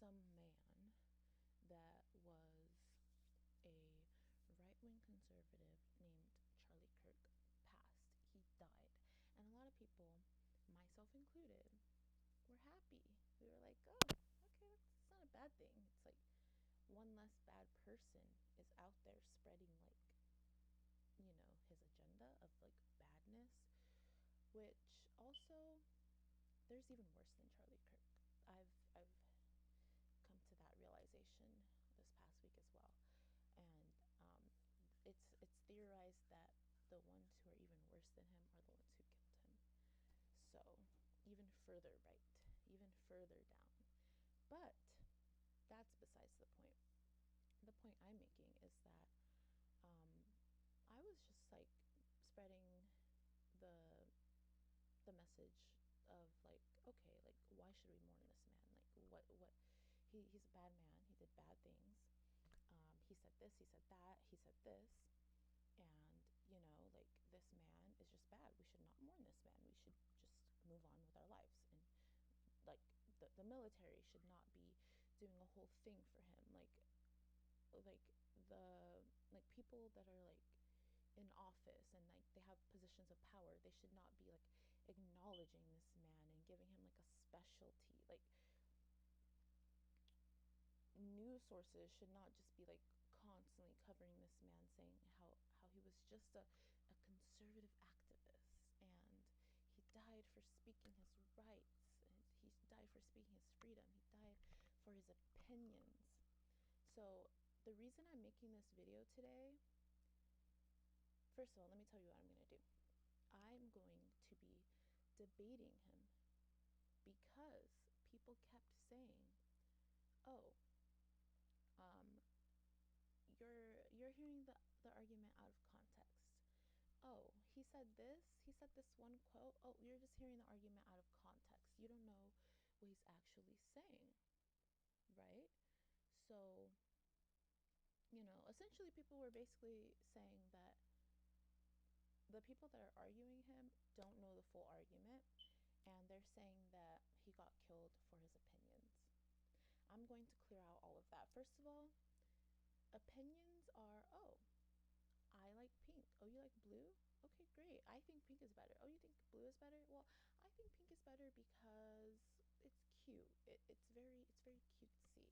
some man that was a right-wing conservative named Charlie Kirk passed. He died. And a lot of people, myself included, were happy. We were like, oh, okay, that's not a bad thing. It's like one less bad person is out there spreading, like, his agenda of like badness, which also there's even worse than Charlie Kirk. I've come to that realization this past week as well, and it's theorized that the ones who are even worse than him are the ones who killed him. So even further right, even further down. But that's besides the point. The point I'm making is that um, I was just like spreading the the message of like, okay, like why should we mourn this man? Like what he's a bad man. He did bad things. He said this. He said that. He said this. And like this man is just bad. We should not mourn this man. We should just move on with our lives. And like the military should not be doing a whole thing for him. Like the like people that are like in office and like they have positions of power, they should not be like acknowledging this man and giving him like a specialty. Like news sources should not just be like constantly covering this man, saying how he was just a conservative activist and he died for speaking his rights, and he died for speaking his freedom, he died for his opinions. So the reason I'm making this video today, first of all, let me tell you what I'm going to do. I'm going to be debating him because people kept saying, "Oh, um, you're hearing the argument out of context. Oh, he said this one quote. Oh, you're just hearing the argument out of context. You don't know what he's actually saying, right?" So, essentially people were basically saying that the people that are arguing him don't know the full argument, and they're saying that he got killed for his opinions. I'm going to clear out all of that. First of all, opinions are, oh, I like pink. Oh, you like blue? Okay, great. I think pink is better. Oh, you think blue is better? Well, I think pink is better because it's cute. It's very cutesy.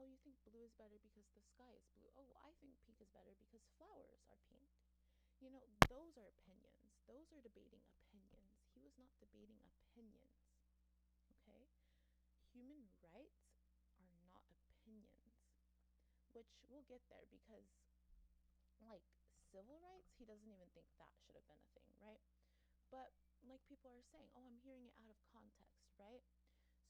Oh, you think blue is better because the sky is blue. Oh, well, I think pink is better because flowers are pink. Those are opinions. Those are debating opinions. He was not debating opinions. Okay? Human rights are not opinions, which we'll get there because, like, civil rights, he doesn't even think that should have been a thing, right? But, like, people are saying, oh, I'm hearing it out of context, right?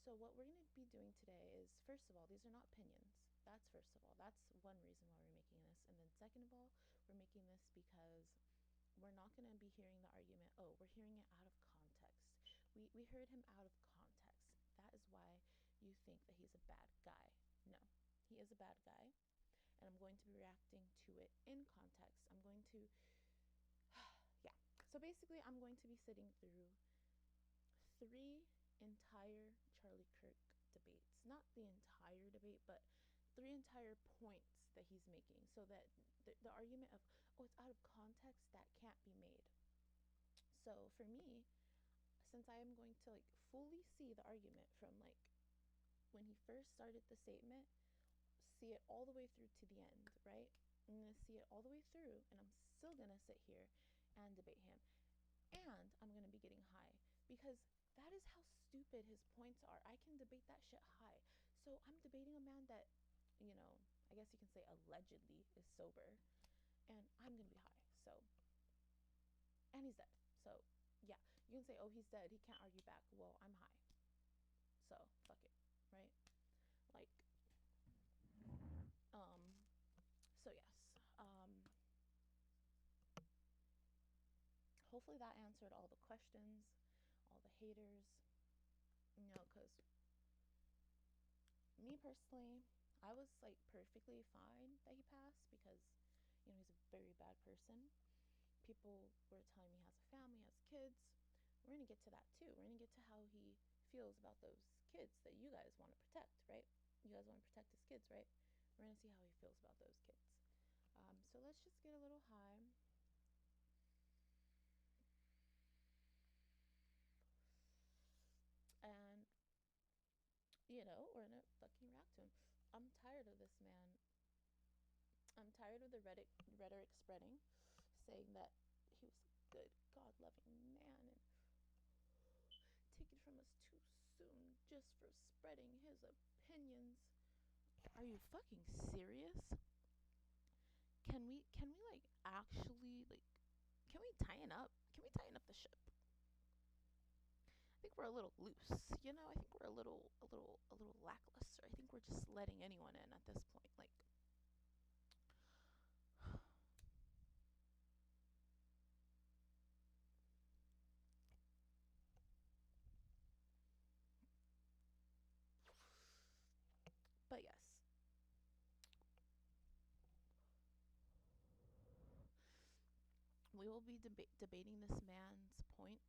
So, what we're going to be doing today is, first of all, these are not opinions. That's first of all. That's one reason why we're making this. And then, second of all, we're making this because we're not going to be hearing the argument, oh, we're hearing it out of context. We heard him out of context. That is why you think that he's a bad guy. No, he is a bad guy. And I'm going to be reacting to it in context. I'm going to, yeah. So basically, I'm going to be sitting through 3 entire Charlie Kirk debates. Not the entire debate, but 3 entire points that he's making, so that the argument of, oh, it's out of context, that can't be made. So for me, since I am going to like fully see the argument from like when he first started the statement, see it all the way through to the end, right? I'm going to see it all the way through, and I'm still going to sit here and debate him. And I'm going to be getting high because that is how stupid his points are. I can debate that shit high. So I'm debating a man that, I guess you can say allegedly is sober, and I'm going to be high. So, and he's dead. So, yeah, you can say, oh, he's dead, he can't argue back. Well, I'm high. So, fuck it, right? Like, um, so yes. Hopefully that answered all the questions, all the haters, because me personally, I was like perfectly fine that he passed because, he's a very bad person. People were telling me he has a family, he has kids. We're going to get to that too. We're going to get to how he feels about those kids that you guys want to protect, right? You guys want to protect his kids, right? We're going to see how he feels about those kids. So let's just get a little high. And, we're going to fucking react to him. I'm tired of this man. I'm tired of the rhetoric spreading, saying that he was a good, God loving man and taken from us too soon just for spreading his opinions. Are you fucking serious? Can we like actually like can we tighten up? Can we tighten up the ship? I think we're a little loose, I think we're a little lackluster. I think we're just letting anyone in at this point. Like, but yes, we will be debating this man's points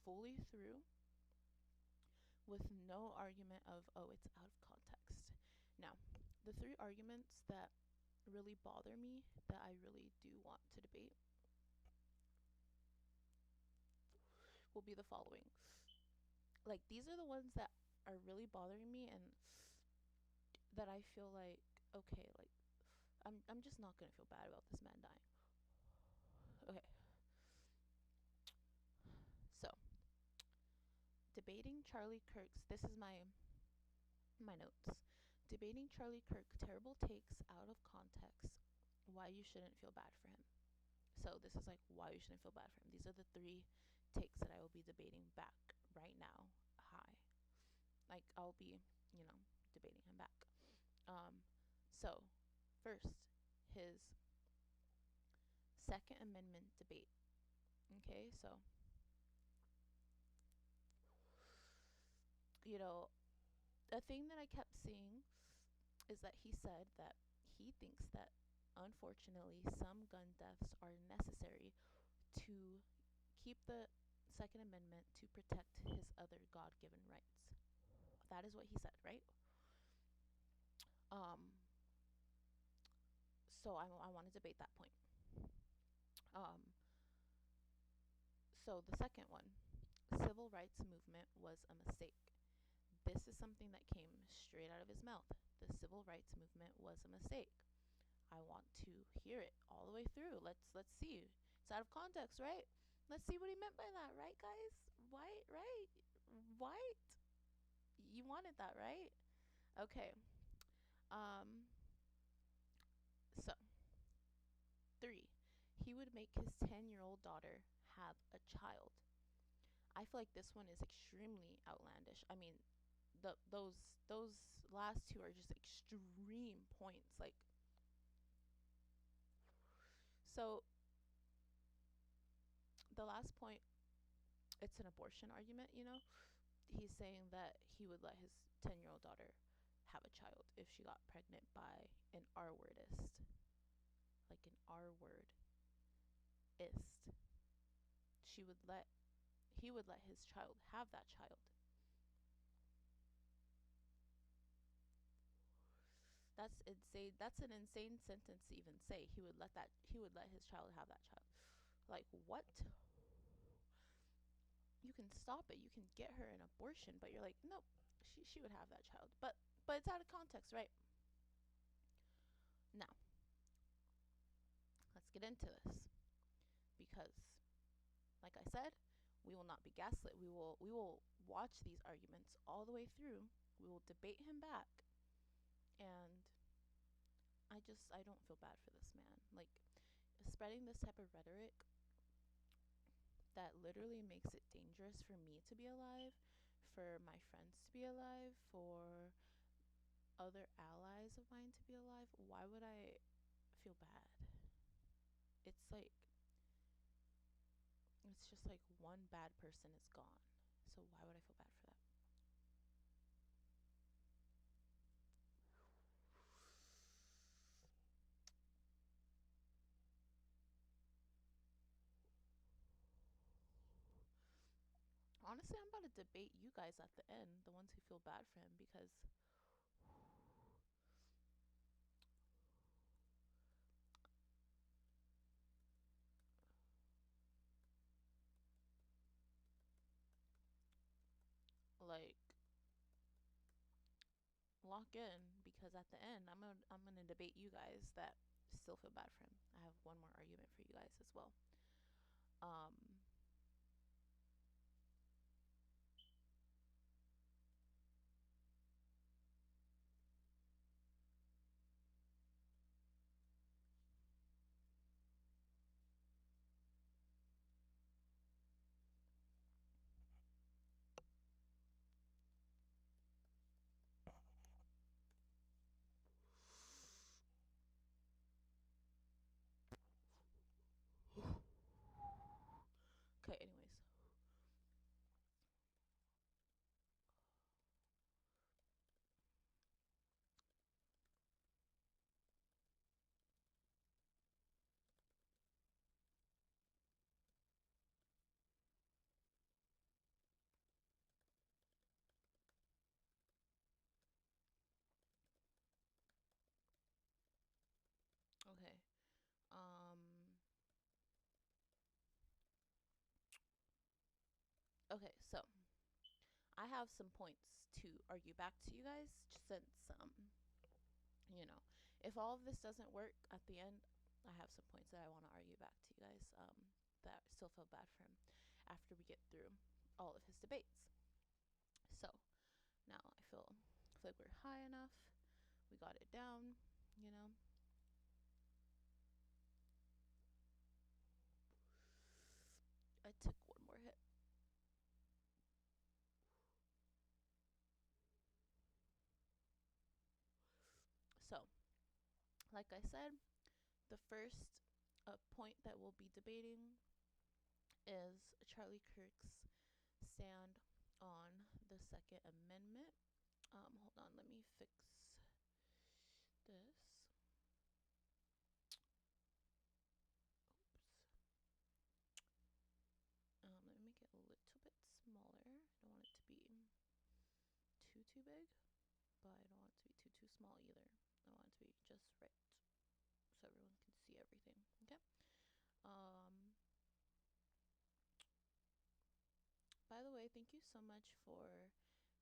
fully through with no argument of, oh, it's out of context. Now, the three arguments that really bother me that I really do want to debate will be the following. Like, these are the ones that are really bothering me and that I feel like, okay, like, I'm just not gonna feel bad about this man dying. Okay. So, debating Charlie Kirk's, this is my notes. Debating Charlie Kirk, terrible takes out of context, why you shouldn't feel bad for him. So this is like why you shouldn't feel bad for him. These are the three takes that I will be debating back right now. Hi. Like, I'll be, debating him back. So first, his Second Amendment debate. Okay, so a thing that I kept seeing is that he said that he thinks that unfortunately some gun deaths are necessary to keep the Second Amendment to protect his other God-given rights. That is what he said, right? So I want to debate that point. So the second one, civil rights movement was a mistake. This is something that came straight out of his mouth. The civil rights movement was a mistake. I want to hear it all the way through. Let's see. It's out of context, right? Let's see what he meant by that, right, guys? White, right? White. You wanted that, right? Okay. So 3. He would make his 10-year-old daughter have a child. I feel like this one is extremely outlandish. I mean, those last two are just extreme points. Like, so the last point, it's an abortion argument. He's saying that he would let his 10-year-old daughter have a child if she got pregnant by an R-wordist, like an R-word ist. He would let his child have that child. That's insane. That's an insane sentence to even say. He would let his child have that child. Like, what? You can stop it. You can get her an abortion, but you're like, nope, she would have that child. But it's out of context, right? Now, let's get into this, because like I said, we will not be gaslit. We will watch these arguments all the way through. We will debate him back. And I don't feel bad for this man. Like, spreading this type of rhetoric that literally makes it dangerous for me to be alive, for my friends to be alive, for other allies of mine to be alive. Why would I feel bad? It's just like one bad person is gone. So why would I feel bad for that? Honestly, I'm about to debate you guys at the end, the ones who feel bad for him, because lock in, because at the end I'm gonna debate you guys that still feel bad for him. I have one more argument for you guys as well. Um, okay, anyways. Okay. Um, okay, so I have some points to argue back to you guys since you know, if all of this doesn't work at the end, I have some points that I want to argue back to you guys that still feel bad for him after we get through all of his debates. So now I feel like we're high enough. We got it down, you know. I took one more hit. So, like I said, the first point that we'll be debating is Charlie Kirk's stand on the Second Amendment. Hold on, let me fix this. Oops. Let me make it a little bit smaller. I don't want it to be too big, but I don't want it to be too small either. I want it to be just right, so everyone can see everything. Okay. Um. By the way, thank you so much for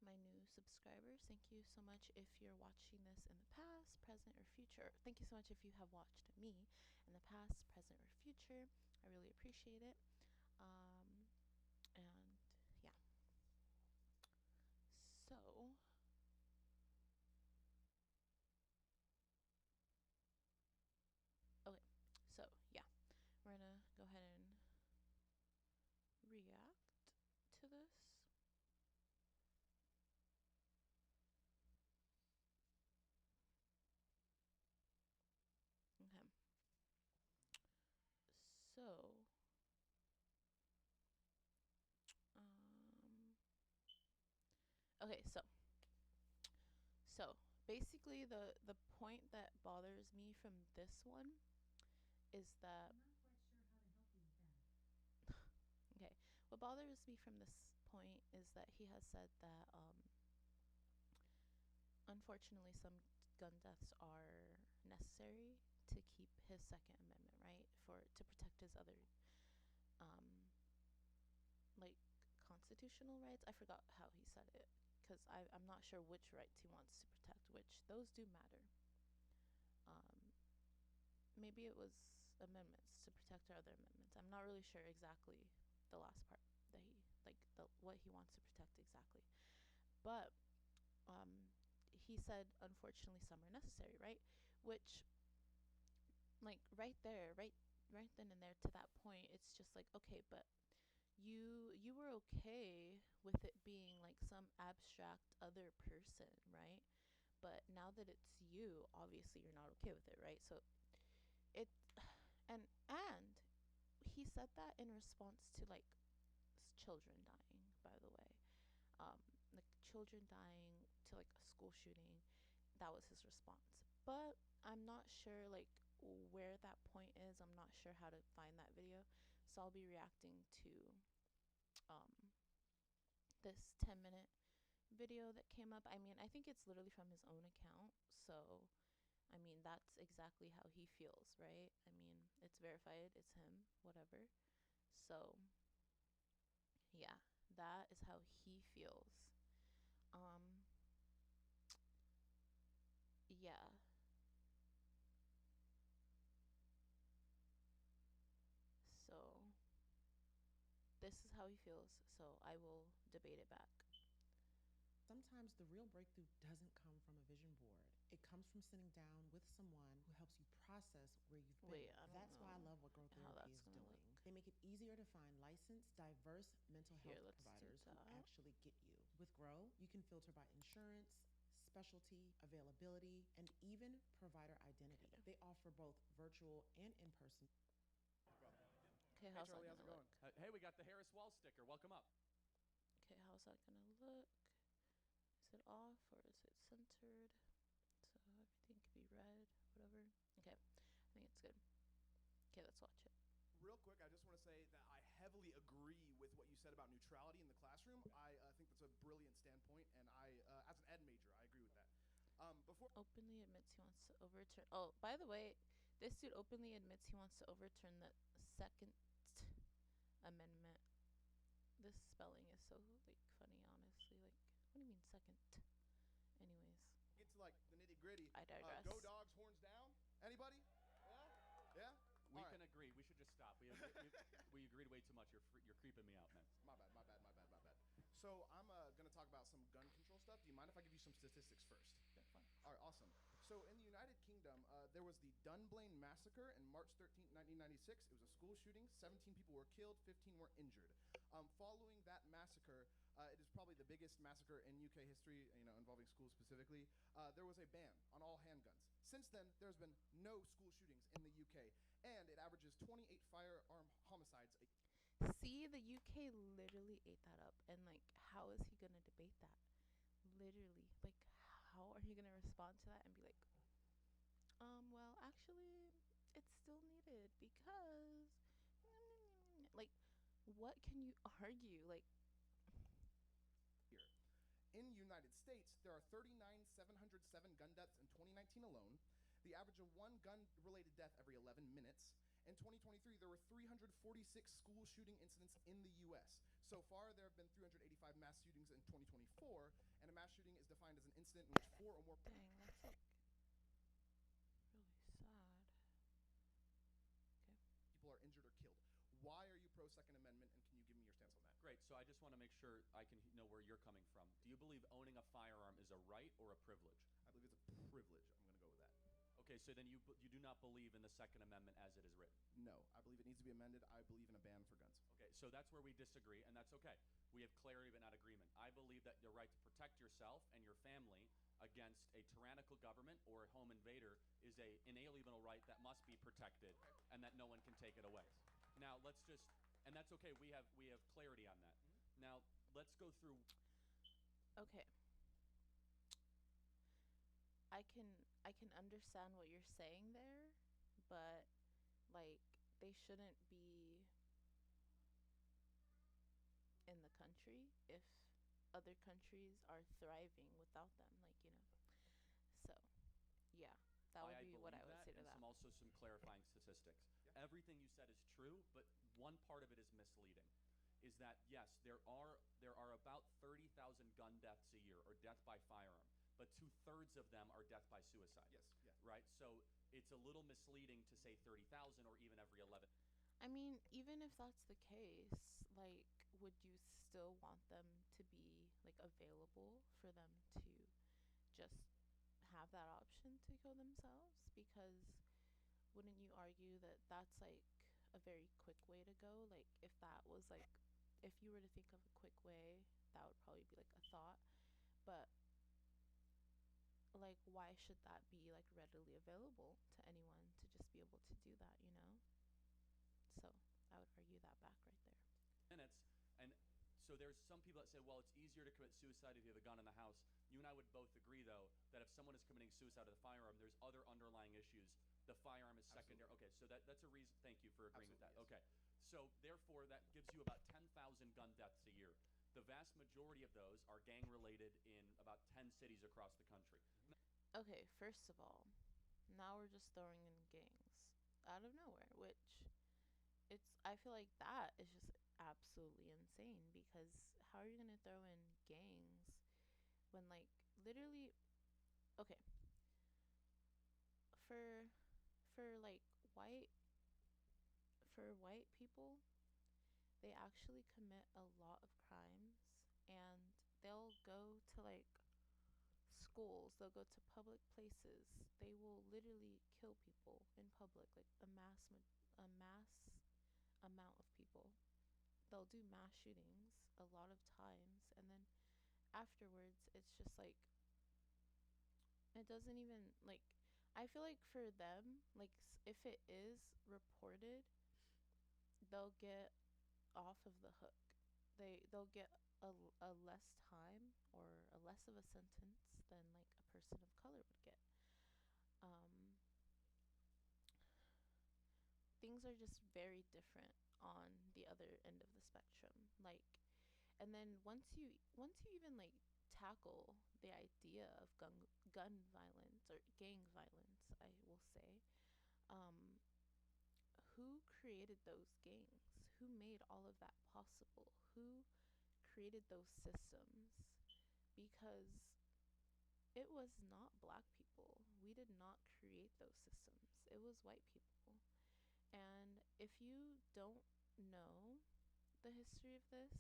my new subscribers. Thank you so much if you're watching this in the past, present, or future. Thank you so much if you have watched me in the past, present, or future. I really appreciate it. Um, and yeah. So, okay. So, yeah. We're gonna go ahead and react to this. Okay. So, um, okay, so basically the point that bothers me from this one is that, I'm not quite sure how to help you with that. okay, what bothers me from this point is that he has said that unfortunately some gun deaths are necessary to keep his Second Amendment, right, for to protect his other um like constitutional rights. I forgot how he said it, because I'm not sure which rights he wants to protect, which those do matter. um Maybe it was amendments to protect our other amendments. I'm not really sure exactly the last part that he like the what he wants to protect exactly. But um he said unfortunately some are necessary, right? Which, like, right there, right then and there, to that point, it's just like, okay, but you were okay with it being like some abstract other person, right? But now that it's you, obviously you're not okay with it, right? So it and he said that in response to like children dying, by the way. Like children dying to like a school shooting. That was his response. But I'm not sure like where that point is. I'm not sure how to find that video. So I'll be reacting to um this 10-minute video that came up. I mean, I think it's literally from his own account. So I mean, that's exactly how he feels, right? I mean, it's verified, it's him, whatever. So yeah, that is how he feels. Um, this is how he feels, so I will debate it back. Sometimes the real breakthrough doesn't come from a vision board. It comes from sitting down with someone who helps you process where you've Wait, been. I don't That's why I know love what growth how therapy that's is gonna doing. look. They make it easier to find licensed, diverse mental Here, health let's do providers who that. actually get you. With Grow, you can filter by insurance, specialty, availability, and even provider identity. Okay. They offer both virtual and in person. Okay, Hey how's Charlie, that how's it gonna going? look? Hey, we got the Harris Wall sticker. Welcome up. Okay, how's that gonna look? Is it off or is it centered? So everything could be red, whatever. Okay, I think it's good. Okay, let's watch it. Real quick, I just want to say that I heavily agree with what you said about neutrality in the classroom. I think that's a brilliant standpoint, and as an ed major, I agree with that. Before Openly admits he wants to overturn. Oh, by the way, this dude openly admits he wants to overturn the Second Amendment. This spelling is so like funny, honestly. Like, what do you mean second? Anyways, get to like the nitty gritty, I digress. go dogs, horns down. Anybody? Yeah. We can agree. We should just stop. We agreed way too much. You're creeping me out, man. My bad. So I'm going to talk about some gun control stuff. Do you mind if I give you some statistics first? Yeah, fine. All right, awesome. So in the United Kingdom, there was the Dunblane Massacre in March 13, 1996. It was a school shooting. 17 people were killed, 15 were injured. Following that massacre, it is probably the biggest massacre in UK history, involving schools specifically. There was a ban on all handguns. Since then, there's been no school shootings in the UK, and it averages 28 firearm homicides a See, the UK literally ate that up, and like, how is he gonna debate that? Literally, like, how are you gonna respond to that and be like, well, actually, it's still needed because, like, what can you argue? Like, year. In the United States, there are 39,707 gun deaths in 2019 alone. The average of one gun-related death every 11 minutes. In 2023, there were 346 school shooting incidents in the U.S. So far, there have been 385 mass shootings in 2024, and a mass shooting is defined as an incident in which 4 or more dang, that's like really sad. Okay. people are injured or killed. Why are you pro Second Amendment, and can you give me your stance on that? Great. So I just want to make sure I can know where you're coming from. Do you believe owning a firearm is a right or a privilege? I believe it's a privilege. I'm going to go with that. Okay, so then you do not believe in the Second Amendment as it is written. No, I believe it needs to be amended. I believe in a ban for guns. Okay, so that's where we disagree, and that's okay. We have clarity but not agreement. I believe that the right to protect yourself and your family against a tyrannical government or a home invader is an inalienable right that must be protected and that no one can take it away. Now, and that's okay. We have clarity on that. Mm-hmm. Now, let's go through. Okay. I can understand what you're saying there, but like, they shouldn't be in the country if other countries are thriving without them, So, yeah, that would be what I would say to that. Also some clarifying statistics. Yeah. Everything you said is true, but one part of it is misleading. Is that yes, there are about 30,000 gun deaths a year, or death by firearm, but 2/3 of them are death by suicide. Yes. Yeah. Right. So it's a little misleading to say 30,000 or even every 11. I mean, even if that's the case, like, would you still want them to be like available for them to just have that option to kill themselves? Because wouldn't you argue that that's like a very quick way to go? Like, if that was like, if you were to think of a quick way, that would probably be like a thought. But like, why should that be like readily available to anyone to just be able to do that? So I would argue that back right there. Minutes, and so there's some people that say, well, it's easier to commit suicide if you have a gun in the house. You and I would both agree, though, that if someone is committing suicide with a firearm, there's other underlying issues. The firearm is secondary. Absolutely. Okay, so that's a reason. Thank you for agreeing Absolutely, with that. yes. Okay, so therefore that gives you about 10,000 gun deaths a year. The vast majority of those are gang-related in about 10 cities across the country. Okay, first of all, now we're just throwing in gangs out of nowhere, which I feel like that is just absolutely insane, because how are you going to throw in gangs when, like, literally, okay, for white people, they actually commit a lot of crimes, and they'll go to like schools, they'll go to public places. They will literally kill people in public, like a mass amount of people. They'll do mass shootings a lot of times, and then afterwards it's just like it doesn't even like I feel like for them, like if it is reported, they'll get off of the hook. They'll get a less time or a less of a sentence than like a person of color would get. Um, things are just very different on the other end of the spectrum. Like, and then once you even like tackle the idea of gun violence or gang violence, I will say, um, who created those gangs? Who made all of that possible? Who created those systems? Because it was not black people. We did not create those systems. It was white people. And if you don't know the history of this,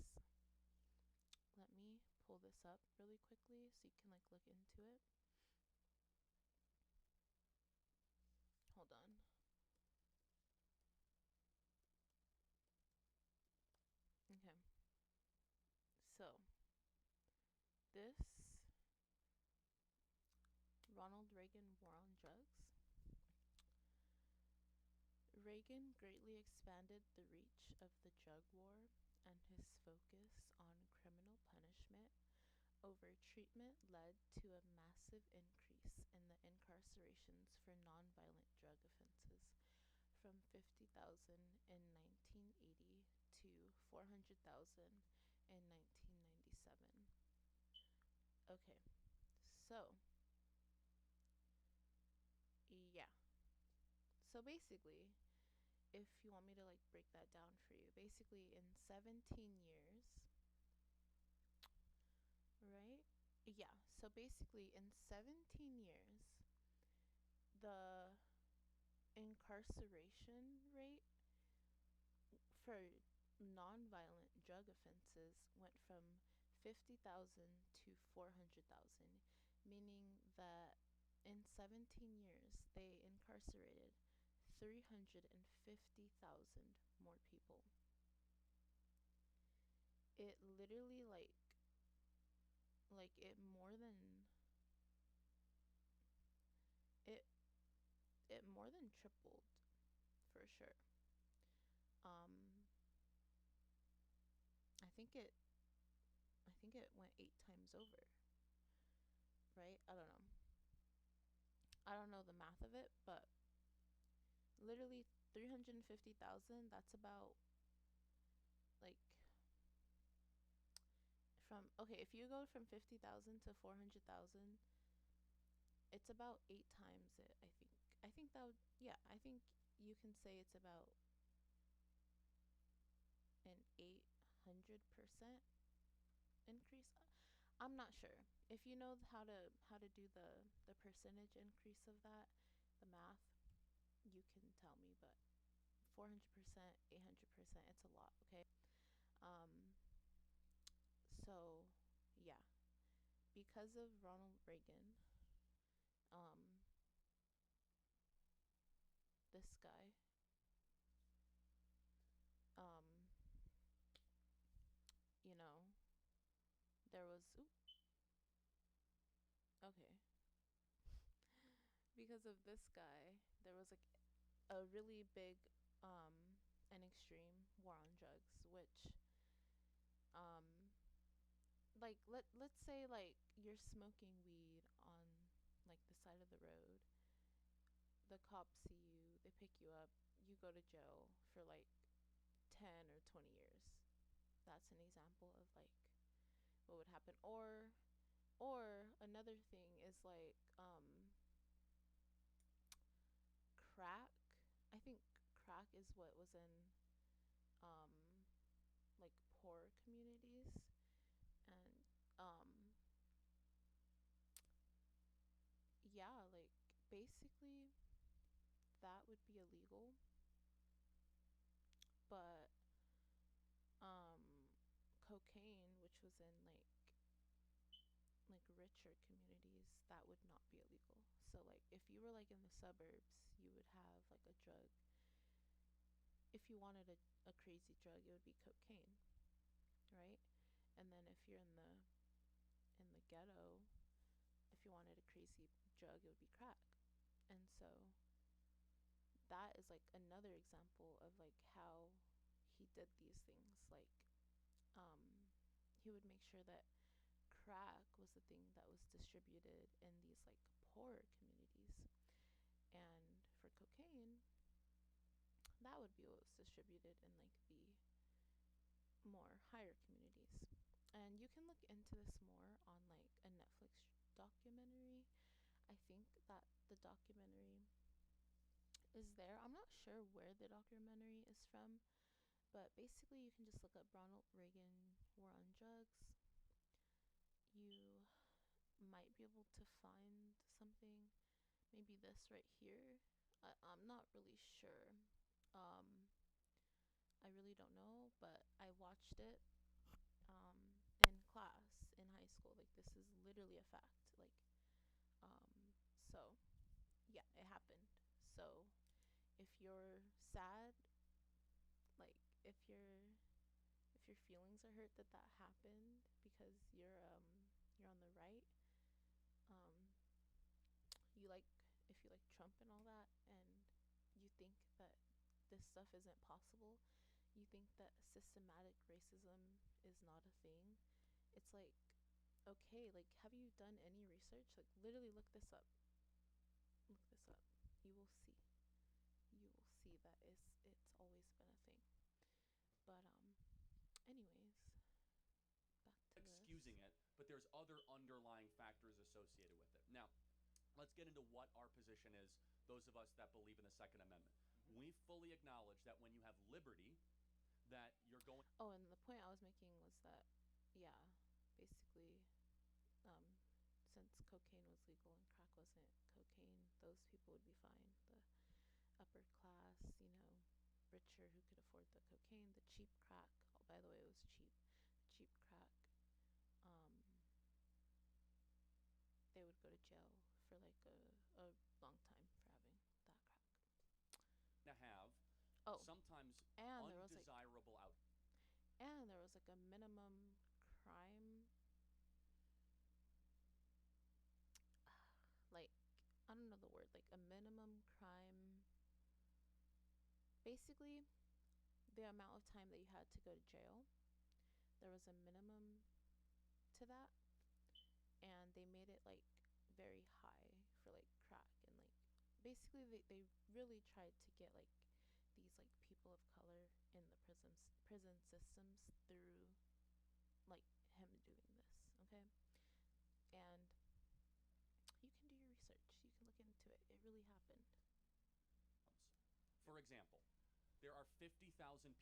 let me pull this up really quickly so you can like look into it. Hold on. Okay. So, this Ronald Reagan War on Drugs. Reagan greatly expanded the reach of the drug war, and his focus on criminal punishment over treatment led to a massive increase in the incarcerations for nonviolent drug offenses from 50,000 in 1980 to 400,000 in 1997. Okay, so yeah. So basically, if you want me to like break that down for you, basically in 17 years, right? Yeah, so basically in 17 years, the incarceration rate for nonviolent drug offenses went from 50,000 to 400,000, meaning that in 17 years they incarcerated 350,000 more people. It literally like it it more than tripled for sure. Um I think it I think it went 8 times over, right? I don't know. I don't know the math of it, but literally 350,000, that's about like from okay, if you go from 50,000 to 400,000, it's about 8 times it, I think. I think that would yeah, I think you can say it's about an 800% increase. I'm not sure. If you know how to do the percentage increase of that, the math, you can tell me, but 400%, 800%, it's a lot, okay? Um so yeah, because of Ronald Reagan, um this guy, um you know, there was ooh, okay. Because of this guy, there was like a really big and extreme war on drugs, which um like let's say like you're smoking weed on like the side of the road. The cops see you, they pick you up, you go to jail for like 10 or 20 years. That's an example of like what would happen. Or another thing is like crack. I think crack is what was in um like poor communities, and um yeah, like basically that would be illegal, but which was in like richer communities, that would not be illegal. So like if you were like in the suburbs, you would have like a drug. If you wanted a crazy drug, it would be cocaine, right? And then if you're in the ghetto, if you wanted a crazy drug, it would be crack. And so that is like another example of like how he did these things. Like he would make sure that crack was the thing that was distributed in these like poorer communities, and for cocaine, that would be what was distributed in like the more higher communities. And you can look into this more on like a Netflix documentary. I think that the documentary is there. I'm not sure where the documentary is from, but basically you can just look up Ronald Reagan War on Drugs. You might be able to find something, maybe this right here. I'm not really sure. Um, I really don't know, but I watched it in class in high school. Like this is literally a fact. So yeah, it happened. So if you're sad, like if your feelings are hurt that that happened because you're on the right, um, you like if you like Trump and all that, and you think that this stuff isn't possible, you think that systematic racism is not a thing. It's like, okay, like have you done any research? Like literally look this up. Look this up. You will see. You will see that it's always been a thing. But anyways, back to excusing this. it, but there's other underlying factors associated with it. Now, let's get into what our position is, those of us that believe in the Second Amendment. Mhm. We fully acknowledge that when you have liberty, that you're going. Oh, and the point I was making was that, yeah, basically, um, since cocaine was legal and crack wasn't cocaine, those people would be fine. The upper class, richer who could afford the cocaine, the cheap crack. Oh, by the way, it was cheap. Cheap crack. Um, they would go to jail for like a long time for having that crack. to have Oh, sometimes and undesirable out. there was like a minimum crime, like I don't know the word, like a minimum crime. Basically, the amount of time that you had to go to jail, there was a minimum to that, and they made it like very high for like crack, and like basically they really tried to get like these like people of color in the prison systems through like him doing this, okay? And you can do your research, you can look into it, it really happened. For example, there are 50,000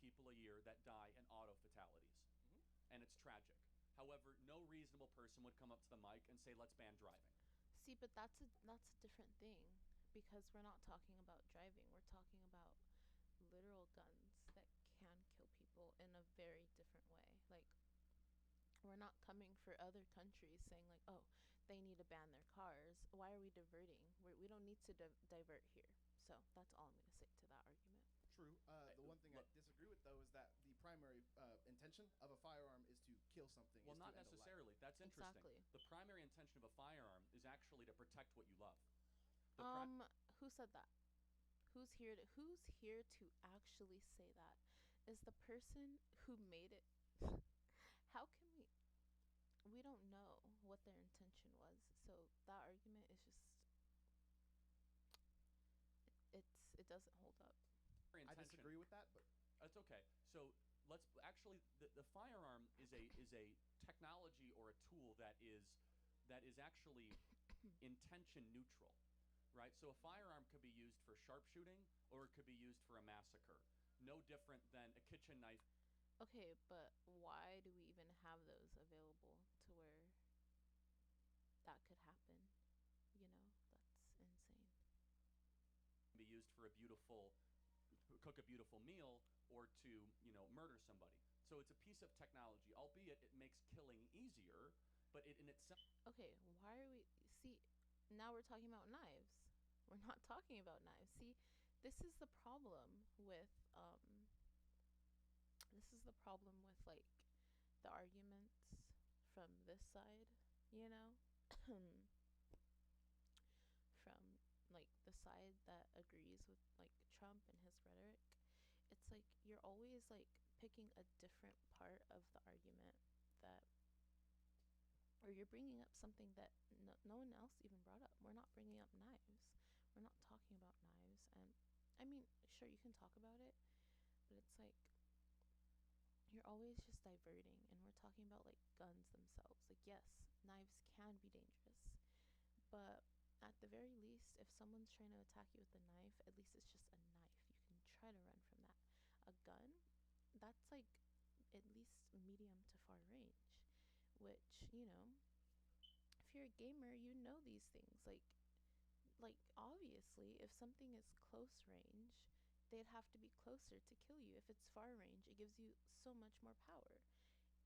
people a year that die in auto fatalities, Mhm. and it's tragic. However, no reasonable person would come up to the mic and say, let's ban driving. See, but that's a different thing, because we're not talking about driving, we're talking about literal guns that can kill people in a very different way. Like, we're not coming for other countries saying like, oh, they need to ban their cars. Why are we diverting? We don't need to divert here. So that's all I'm going to say to that argument. True. The one thing I disagree with, though, is that the primary intention of a firearm is to kill something. Well, is not to end a life. necessarily. That's interesting. Exactly. The primary intention of a firearm is actually to protect what you love. Who said that? Who's here to actually say that? Is the person who made it. How can we don't know what their intention was. So that argument is just it doesn't hold up. I disagree with that, but That's okay. So let's actually the firearm is a technology or a tool that is actually intention neutral, right? So a firearm could be used for sharpshooting or it could be used for a massacre. No different than a kitchen knife. Okay, but why do we even have those available to where that could happen? That's insane. Be used for cook a beautiful meal or to murder somebody. So it's a piece of technology, albeit it makes killing easier, but it in itself. Okay, why are we. See, now we're talking about knives. We're not talking about knives. See, this is the problem with. This is the problem with, like, the arguments from this side, you know? From, like, the side that agrees with, like, Trump and his rhetoric. It's like you're always, like, picking a different part of the argument that, or you're bringing up something that no one else even brought up. We're not bringing up knives. We're not talking about knives. And I mean, sure, you can talk about it, but it's like you're always just diverting, and we're talking about, like, guns themselves. Like, yes, knives can be dangerous, but at the very least, if someone's trying to attack you with a knife, at least it's just a knife. You can try to run from that. A gun, that's like at least medium to far range, which, if you're a gamer, you know these things. Like obviously, if something is close range, they'd have to be closer to kill you. If it's far range, it gives you so much more power.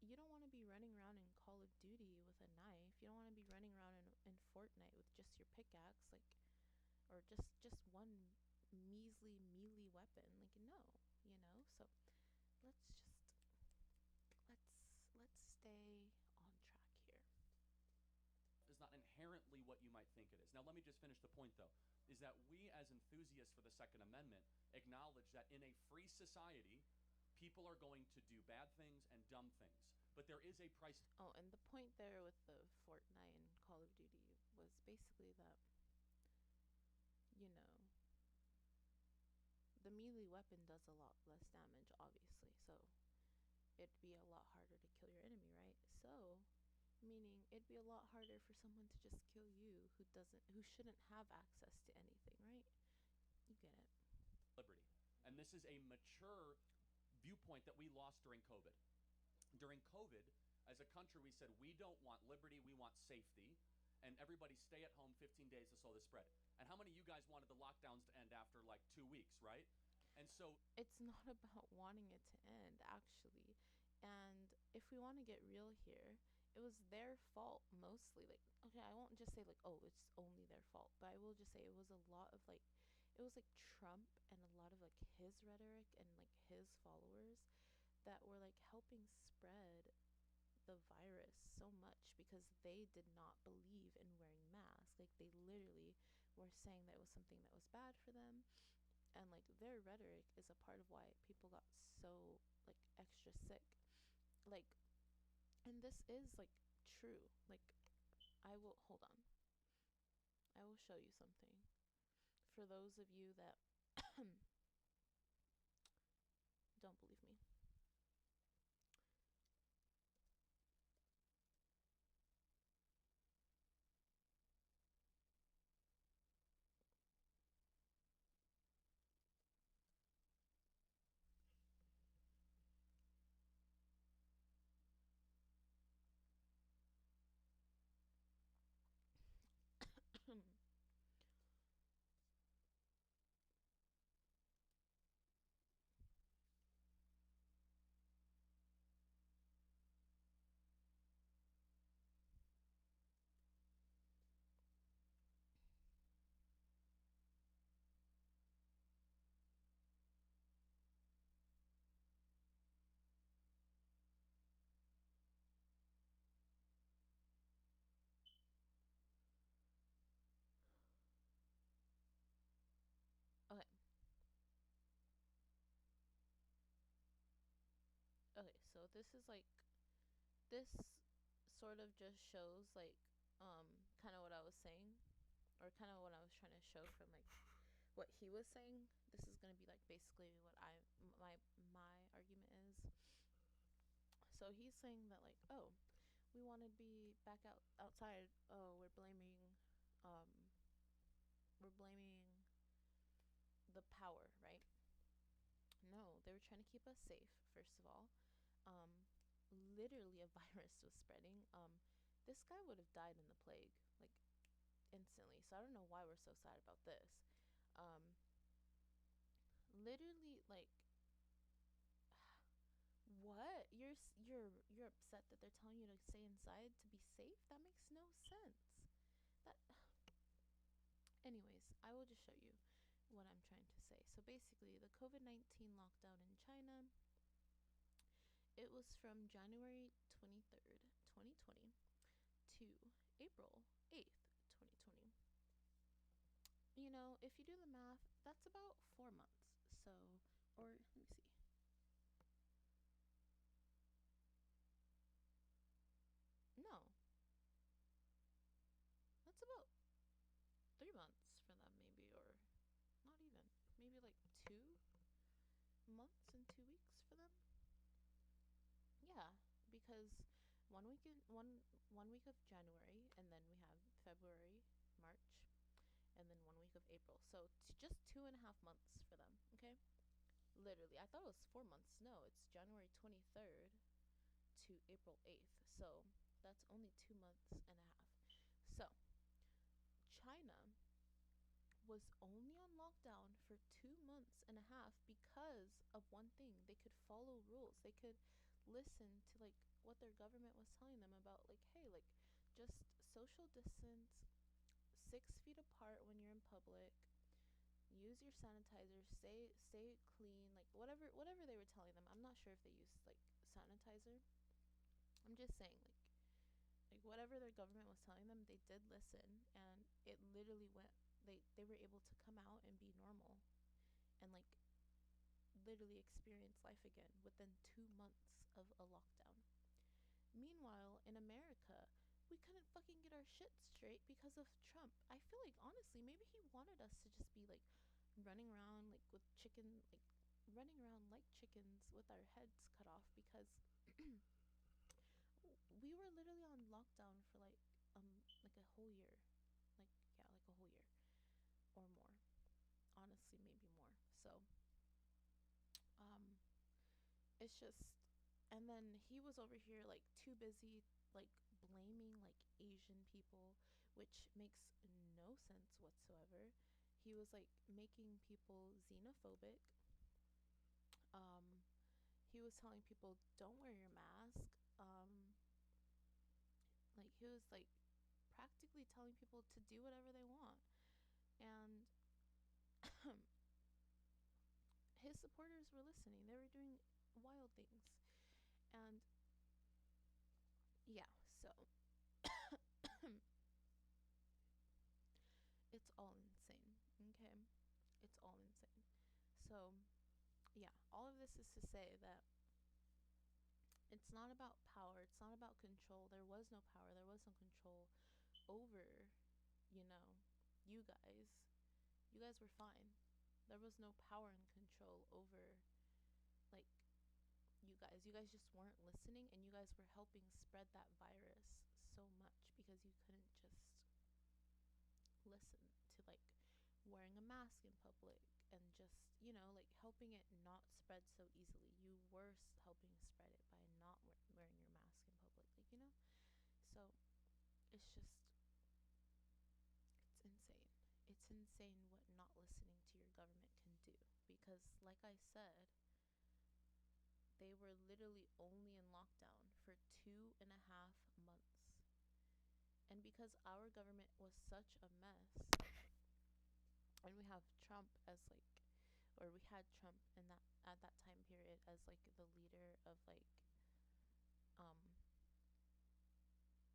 You don't want to be running around in Call of Duty with a knife. You don't want to be running around in Fortnite with just your pickaxe, like, or just one measly melee weapon. Like, no, So let's just let's stay on track here. Is not inherently what you might think it is. Now, let me just finish the point, though, is that we as enthusiasts for the Second Amendment acknowledge that in a free society, people are going to do bad things and dumb things. But there is a price. Oh, and the point there with the Fortnite and Call of Duty was basically that, the melee weapon does a lot less damage, obviously. So it'd be a lot harder to kill your enemy, right? So, meaning it'd be a lot harder for someone to just kill you who shouldn't have access to anything, right? You get it. Liberty. And this is a mature viewpoint that we lost during COVID. During COVID, as a country, we said we don't want liberty, we want safety, and everybody stay at home 15 days to slow the spread. And how many of you guys wanted the lockdowns to end after like 2 weeks, right? And so it's not about wanting it to end, actually. And if we want to get real here, it was their fault mostly. Like, okay, I won't just say, like, oh, it's only their fault, but I will just say it was a lot of, like, it was like Trump and a lot of, like, his rhetoric and, like, his followers that were, like, helping spread the virus so much because they did not believe in wearing masks. Like, they literally were saying that it was something that was bad for them, and, like, their rhetoric is a part of why people got so, like, extra sick. Like, and this is, like, true. Like, I will hold on, I will show you something for those of you that don't believe me. Okay. Okay, so this sort of just shows, like, kind of what I was saying, or kind of what I was trying to show from, like, what he was saying. This is going to be, like, basically what my argument is. So he's saying that, like, oh, we want to be back outside. Oh, um we're blaming the power, right? No, they were trying to keep us safe, first of all. um Literally a virus was spreading. This guy would have died in the plague, like, instantly. So I don't know why we're so sad about this. Literally, like, what? you're upset that they're telling you to stay inside to be safe. That makes no sense. That Anyways, I will just show you what I'm trying to say. So basically, the COVID-19 lockdown in China, it was from January 23rd, 2020 to April 8th, 2020. You know, if you do the math, that's about 4 months. So, or let me see. No, that's about 3 months for them, maybe, or not even. Maybe like 2 months and 2 weeks for them. Yeah, because one week of January, and then we have February, March, and then 1 week of April. So just 2.5 months for them. Okay, literally. I thought it was 4 months. No, it's January 23rd to April 8th. So that's only 2 months and a half. So China was only on lockdown for 2 months and a half because of one thing. They could follow rules. They could listen to like what their government was telling them about, like, hey, like, just social distance, 6 feet apart when you're in public, use your sanitizer, stay clean, like whatever they were telling them. I'm not sure if they used like sanitizer. I'm just saying, like whatever their government was telling them, they did listen, and it literally went. They were able to come out and be normal, and like literally experience life again within 2 months of a lockdown. Meanwhile, in America, we couldn't fucking get our shit straight because of Trump. I feel like honestly, maybe he wanted us to just be like running around like with chicken, like running around like chickens with our heads cut off, because we were literally on lockdown for like a whole year. Like, yeah, like a whole year or more. Honestly, maybe more. So, um it's just, and then he was over here like too busy like blaming like Asian people, which makes no sense whatsoever. He was like making people xenophobic. um he was telling people don't wear your mask. Like he was like practically telling people to do whatever they want, and his supporters were listening. They were doing wild things. And yeah, so it's all insane. Okay, it's all insane. So yeah, all of this is to say that it's not about power, it's not about control. There was no power, there was no control over, you know, you guys. You guys were fine. There was no power and control over, like, you guys. You guys just weren't listening, and you guys were helping spread that virus so much because you couldn't just listen to, like, wearing a mask in public and just, you know, like, helping it not spread so easily. You were helping spread it by not wearing your mask in public, like, you know? So it's just, it's insane. It's insane what not listening to your government can do, because like I said, they were literally only in lockdown for 2.5 months. And because our government was such a mess, and we have Trump as like, or we had Trump in that at that time period as like the leader of um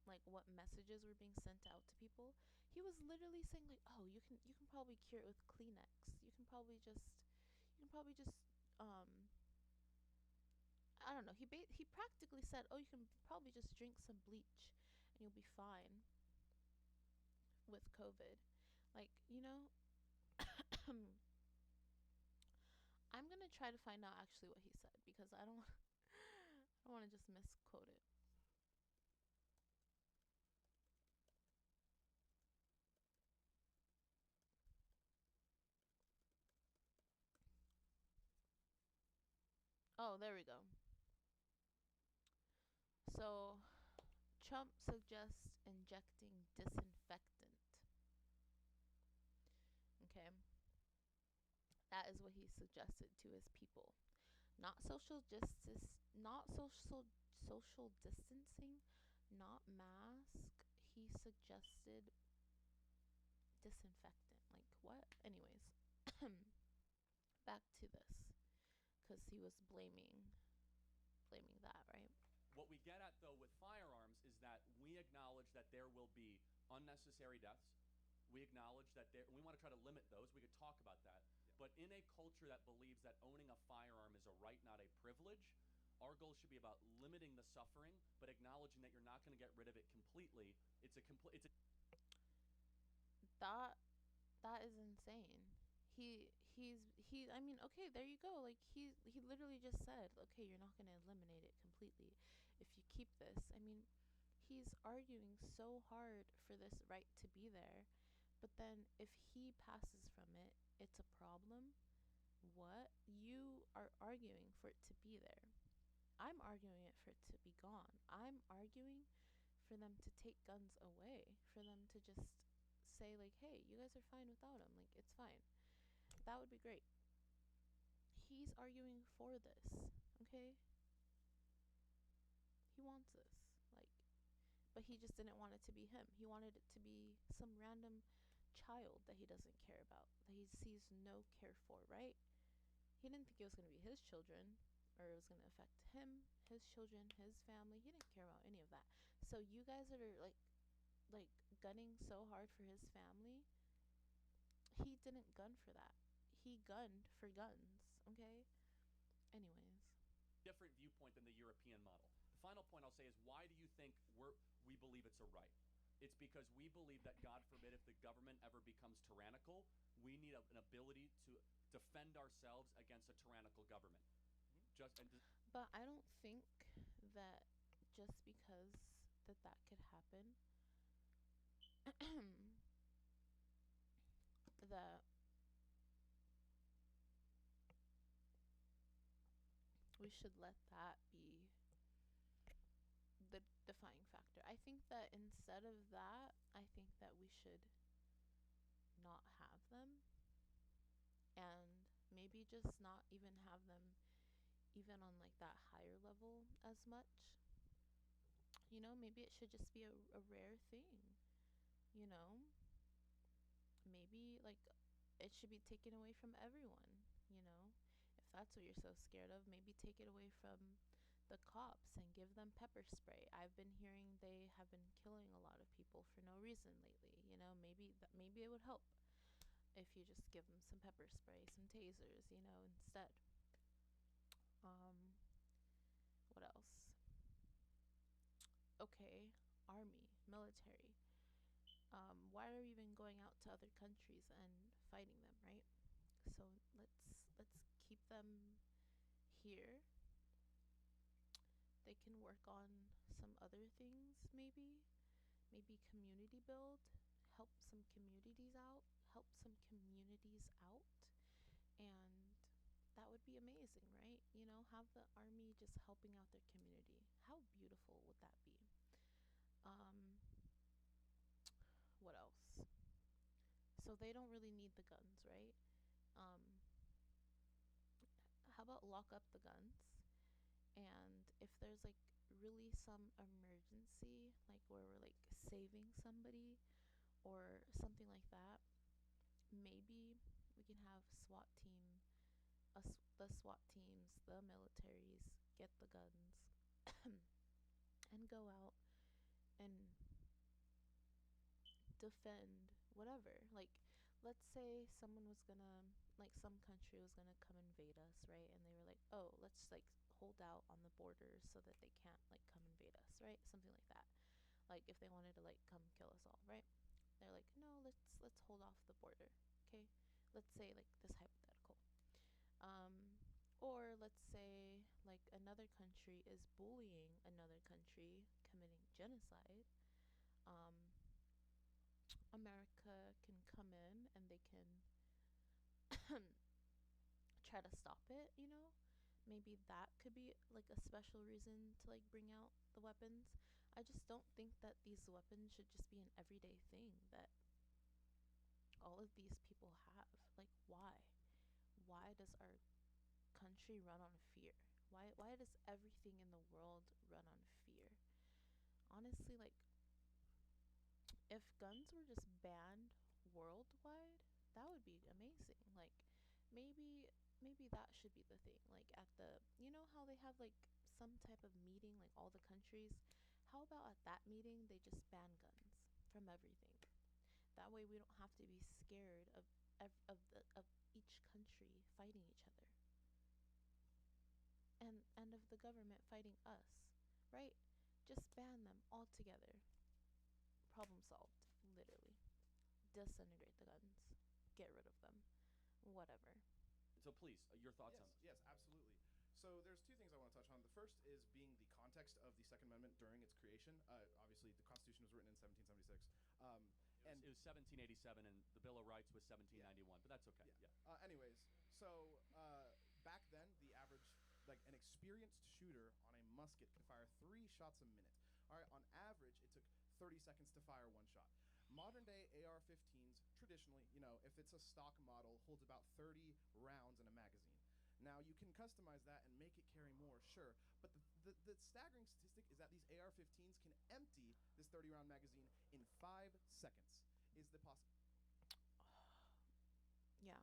like what messages were being sent out to people. He was literally saying like, oh, you can probably cure it with Kleenex. You can probably just I don't know. He practically said, oh, you can probably just drink some bleach and you'll be fine with COVID. Like, you know, I'm gonna try to find out actually what he said, because I don't I don't want to just misquote it. Oh, there we go. So Trump suggests injecting disinfectant. Okay, that is what he suggested to his people. Not social justice, not social distancing, not mask. He suggested disinfectant. Like what? Anyways, back to this, because he was blaming that, right? What we get at, though, with firearms is that we acknowledge that there will be unnecessary deaths. We acknowledge that we want to try to limit those. We could talk about that. Yeah. But in a culture that believes that owning a firearm is a right, not a privilege, our goal should be about limiting the suffering, but acknowledging that you're not going to get rid of it completely. That that is insane. He I mean, okay, there you go. Like he literally just said, okay, you're not going to eliminate it completely if you keep this. I mean, he's arguing so hard for this right to be there, but then if he passes from it, it's a problem. What? You are arguing for it to be there. I'm arguing it for it to be gone. I'm arguing for them to take guns away, for them to just say like, hey, you guys are fine without them. Like, it's fine. That would be great. He's arguing for this, okay? He wants this. Like, but he just didn't want it to be him. He wanted it to be some random child that he doesn't care about, that he sees no care for, right? He didn't think it was going to be his children, or it was going to affect him, his children, his family. He didn't care about any of that. So you guys that are like gunning so hard for his family, he didn't gun for that. He gunned for guns, okay? Anyways, different viewpoint than the European model. The final point I'll say is, why do you think we believe it's a right? It's because we believe that, God forbid, if the government ever becomes tyrannical, we need an ability to defend ourselves against a tyrannical government. But I don't think that just because that could happen, that we should let that be the defining factor. I think that instead of that, I think that we should not have them, and maybe just not even have them even on like that higher level as much. You know, maybe it should just be a rare thing. You know, maybe like it should be taken away from everyone. You know, if that's what you're so scared of, maybe take it away from the cops and give them pepper spray. I've been hearing they have been killing a lot of people for no reason lately. You know, maybe it would help if you just give them some pepper spray, some tasers, you know, instead. What else? Okay, army, military. Why are we even going out to other countries and fighting them, right? So let's keep them here. They can work on some other things, maybe community build, help some communities out, and that would be amazing, right? You know, have the army just helping out their community. How beautiful would that be? What else? So they don't really need the guns, right? Um, how about lock up the guns? And if there's like really some emergency, like where we're like saving somebody or something like that, maybe we can have the SWAT teams, the militaries get the guns and go out and defend whatever. Like, let's say someone was gonna, like, some country was gonna come invade us, right? And they were like, oh, let's like hold out on the borders so that they can't like come invade us, right? Something like that. Like if they wanted to like come kill us all, right? They're like, no, let's hold off the border, okay? Let's say like this hypothetical. Or let's say like another country is bullying another country committing genocide. Um, America can come in and they can try to stop it, you know? Maybe that could be like a special reason to like bring out the weapons. I just don't think that these weapons should just be an everyday thing that all of these people have. Like, why? Why does our country run on fear? Why does everything in the world run on fear? Honestly, like if guns were just banned worldwide, that would be amazing. Like maybe maybe that should be the thing. Like at the, you know how they have like some type of meeting like all the countries? How about at that meeting they just ban guns from everything? That way we don't have to be scared of each country fighting each other and of the government fighting us, right? Just ban them altogether. Problem solved, literally. Disintegrate the guns, get rid of them, whatever. So please, your thoughts on Yes, this. yes, absolutely. So there's two things I want to touch on. The first is being the context of the Second Amendment during its creation. Obviously, the Constitution was written in 1776. It was 1787, and the Bill of Rights was 1791, but that's okay. Yeah. Anyways, so back then, the average, like an experienced shooter on a musket could fire 3 shots a minute. All right, on average, it took 30 seconds to fire 1 shot. Modern day AR-15s, traditionally, if it's a stock model, holds about 30 rounds in a magazine. Now, you can customize that and make it carry more, sure, but the staggering statistic is that these AR-15s can empty this 30-round magazine in 5 seconds. Is the possibility? Yeah.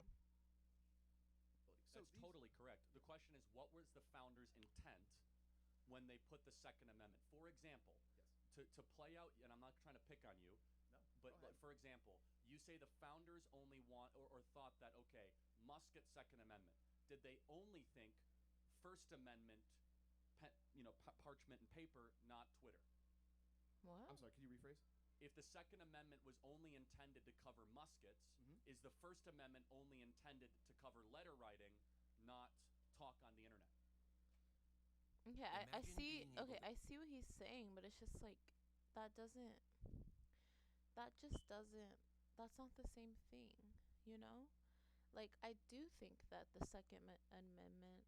So That's totally correct. The question is, what was the founders' intent when they put the Second Amendment? For example, Yes. to play out, and I'm not trying to pick on you, No. but for example, you say the founders only want or thought that, okay, must get Second Amendment. Did they only think First Amendment, parchment and paper, not Twitter? What? I'm sorry, could you rephrase? If the Second Amendment was only intended to cover muskets, is the First Amendment only intended to cover letter writing, not talk on the internet? Okay, I Imagine see. being able Okay, to- I see what he's saying, but it's just like that doesn't. That just doesn't. That's not the same thing, you know. Like I do think that the Second Amendment,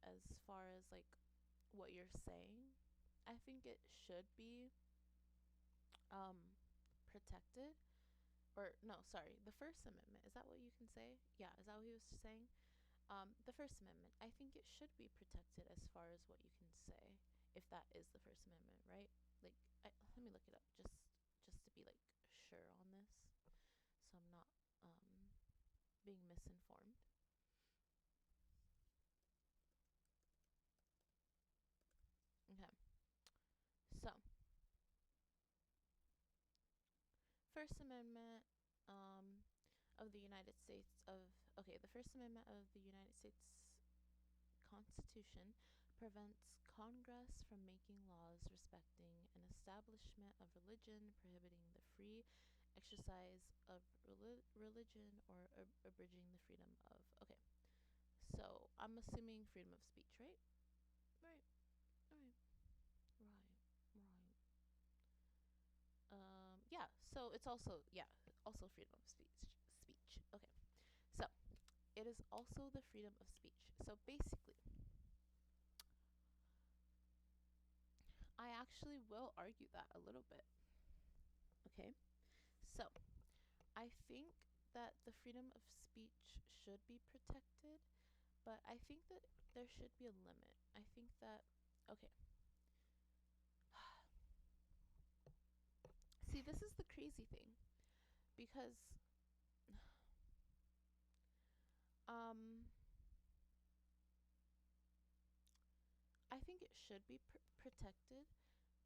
as far as like what you're saying, I think it should be um protected. Or no, sorry, the First Amendment. Is that what you can say? Yeah, is that what he was saying? The First Amendment. I think it should be protected as far as what you can say, if that is the First Amendment, right? Like, let me look it up just to be like sure on this, so I'm not being misinformed. Okay, so First Amendment of the United States of okay, the First Amendment of the United States Constitution prevents Congress from making laws respecting an establishment of religion, prohibiting the free exercise of religion, or abridging the freedom of. Okay, so I'm assuming freedom of speech, right? Right, right, right, right. Yeah, so it's also, yeah, also freedom of speech. Okay, so it is also the freedom of speech. So basically, I actually will argue that a little bit. Okay, so I think that the freedom of speech should be protected, but I think that there should be a limit. I think that, okay. See, this is the crazy thing because um I think it should be protected,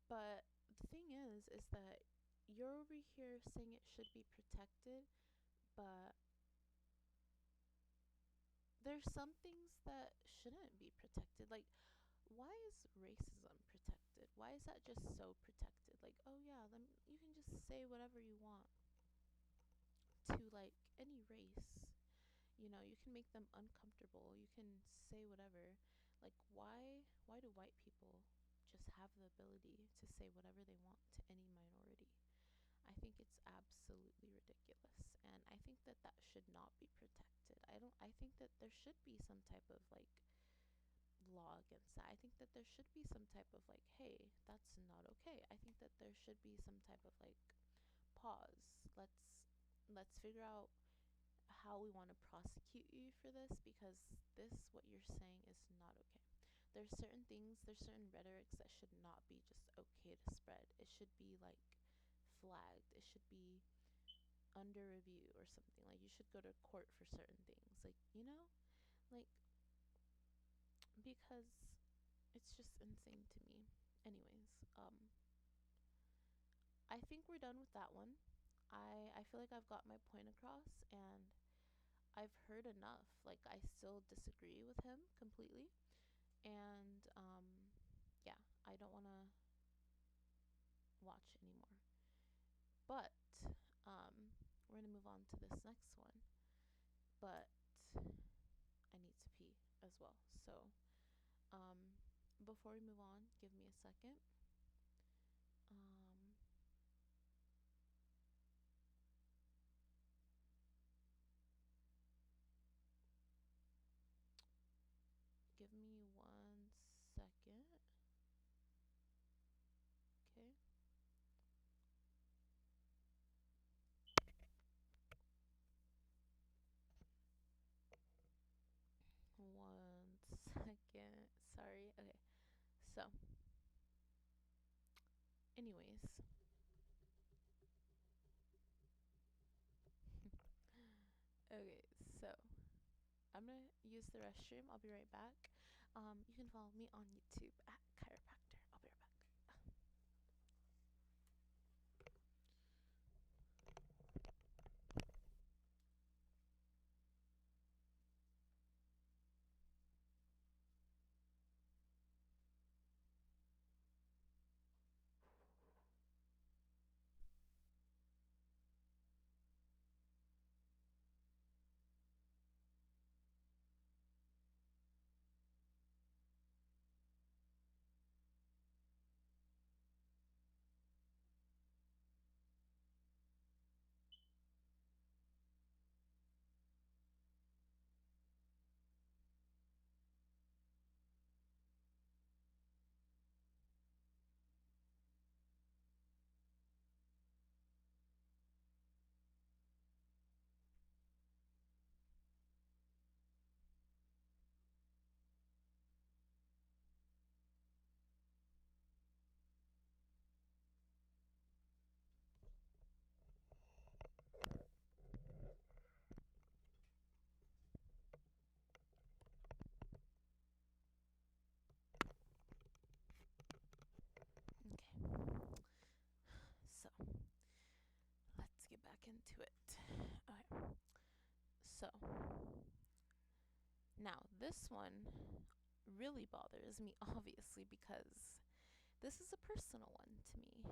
but the thing is that you're over here saying it should be protected, but there's some things that shouldn't be protected. Like, why is racism protected? Why is that just so protected? Like, oh yeah, you can just say whatever you want to like any race. You know, you can make them uncomfortable. You can say whatever. Like, why do white people just have the ability to say whatever they want to any minority? I think it's absolutely ridiculous, and I think that that should not be protected. I think that there should be some type of like law against that. I think that there should be some type of like, hey, that's not okay. I think that there should be some type of like pause. Let's figure out how we want to prosecute you for this, because this what you're saying is not okay. there's certain things, there's certain rhetorics that should not be just okay to spread. It should be like flagged. It should be under review or something. Like you should go to court for certain things. Like, like because it's just insane to me. Anyways, I think we're done with that one. I feel like I've got my point across and I've heard enough. Like I still disagree with him completely. And yeah, I don't want to watch anymore. But we're going to move on to this next one. But I need to pee as well. So, um before we move on, give me a second. Um Give me 1 second. Okay. 1 second. Sorry. Okay. So, anyways, okay. So, I'm gonna use the restroom. I'll be right back. You can follow me on YouTube at chiropractor. I'll be right back. Okay. So, let's get back into it. Okay. So, now this one really bothers me, obviously, because this is a personal one to me.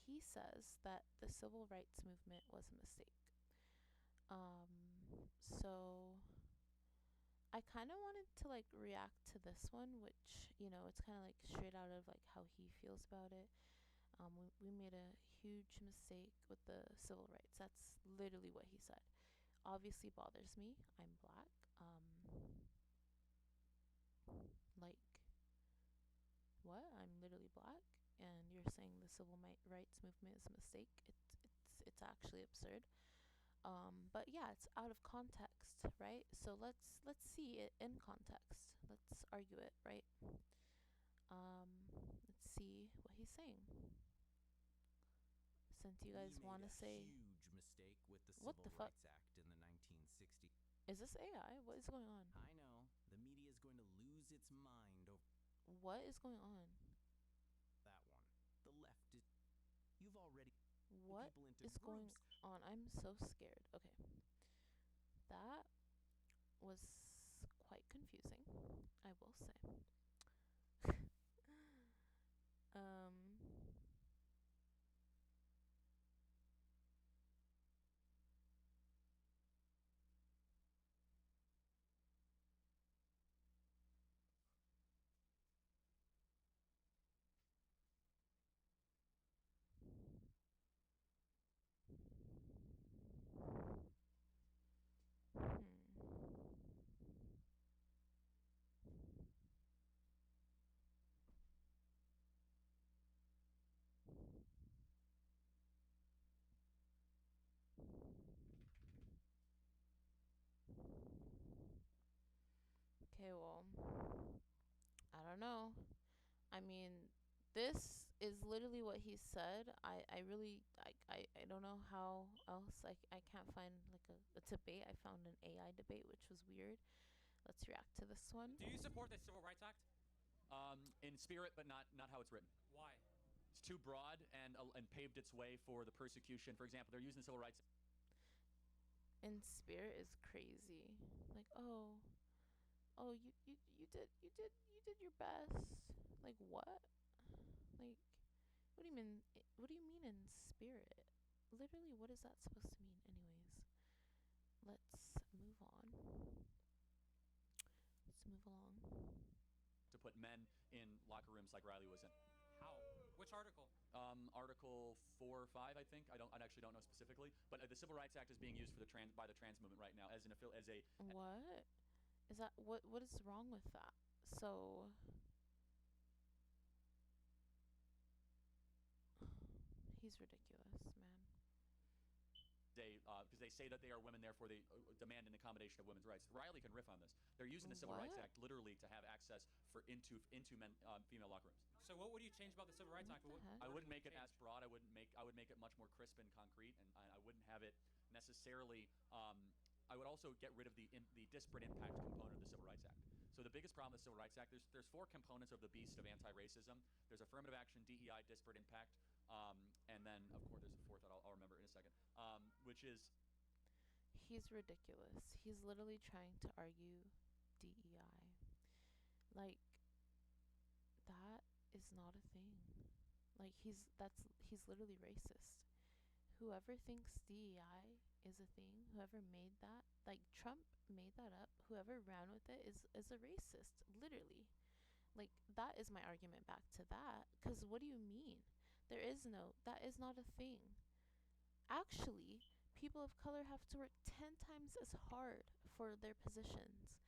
He says that the civil rights movement was a mistake. So I kind of wanted to like react to this one, which it's kind of like straight out of like how he feels about it. We made a huge mistake with the civil rights. That's literally what he said. Obviously bothers me. I'm black. Like what? I'm literally black, and you're saying the civil rights movement is a mistake. It's actually absurd. But yeah, it's out of context, right? So let's see it in context. Let's argue it, right? Um, let's see what he's saying. Since you guys want to say huge mistake with the what Civil the fuck Rights Act in the 1960s. is this AI? What is going on? I know the media is going to lose its mind over What is going on? that one. The left is. You've already What people into is going groups. on? I'm so scared. Okay, that was quite confusing, I will say. um hmm. don't know. I mean, this is literally what he said. I really I don't know how else. I can't find like a debate. I found an AI debate, which was weird. Let's react to this one. Do you support the Civil Rights Act? In spirit, but not how it's written. Why? It's too broad and paved its way for the persecution. For example, they're using the civil rights. In spirit is crazy. Like, oh, you did your best. Like what? Like, what do you mean? What do you mean in spirit? Literally, what is that supposed to mean? Anyways, let's move on. Let's move along. To put men in locker rooms like Riley was in. How? Which article? Article 4 or 5, I think. I actually don't know specifically, but the Civil Rights Act is being used for by the trans movement right now as a. What is that? What is wrong with that? So he's ridiculous, man. Because they say that they are women, therefore they demand an accommodation of women's rights. Riley can riff on this. They're using the Civil Rights Act literally to have access into female locker rooms. So what would you change about the Civil Rights Act? I wouldn't make it as broad. I would make it much more crisp and concrete, and I wouldn't have it necessarily. I would also get rid of the disparate impact component of the Civil Rights Act. So the biggest problem with the Civil Rights Act, there's 4 components of the beast of anti-racism. There's affirmative action, DEI, disparate impact, and then of course there's a 4th that I'll remember in a second, which is. He's ridiculous. He's literally trying to argue DEI. Like, that is not a thing. Like, he's literally racist. Whoever thinks DEI is a thing, whoever made that, like Trump made that up, whoever ran with it is a racist, literally. Like, that is my argument back to that. Because what do you mean? That is not a thing. Actually, people of color have to work 10 times as hard for their positions,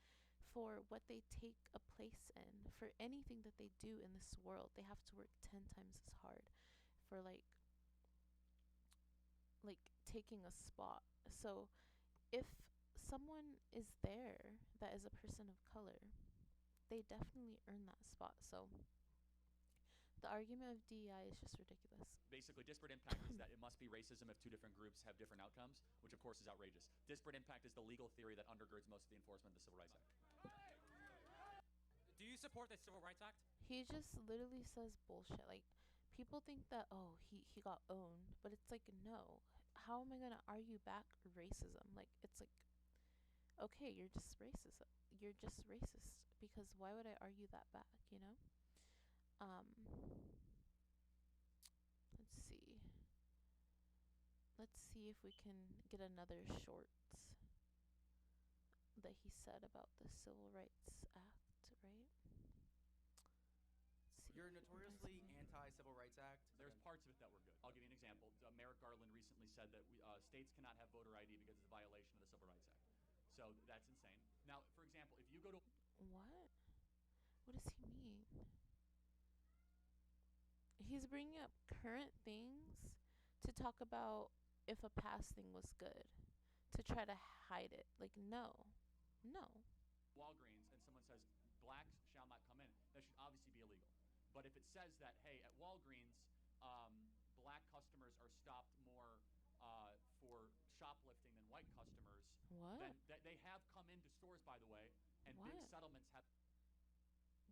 for what they take a place in, for anything that they do in this world. They have to work 10 times as hard for like taking a spot. So if someone is there that is a person of color, they definitely earn that spot. So the argument of DEI is just ridiculous. Basically, disparate impact is that it must be racism if 2 different groups have different outcomes, which of course is outrageous. Disparate impact is the legal theory that undergirds most of the enforcement of the Civil Rights Act. Do you support the Civil Rights Act? He just literally says bullshit. Like, people think that, oh, he got owned, but it's like, no. How am I gonna argue back racism? Like, it's like, okay, you're just racist. You're just racist, because why would I argue that back, you know? Let's see. Let's see if we can get another short that he said about the Civil Rights Act, right? You're notoriously anti-Civil Rights Act. There's parts of it that were good. I'll give you an example. Merrick Garland recently said that states cannot have voter ID because it's a violation of the Civil Rights Act. So that's insane. Now, for example, if you go to... What? What does he mean? He's bringing up current things to talk about if a past thing was good, to try to hide it. Like, no. Walgreens and someone says blacks shall not come in, that should obviously be illegal. But if it says that, hey, at Walgreens, black customers are stopped more for shoplifting than white customers, What? then they have come into stores, by the way, and big What? settlements have...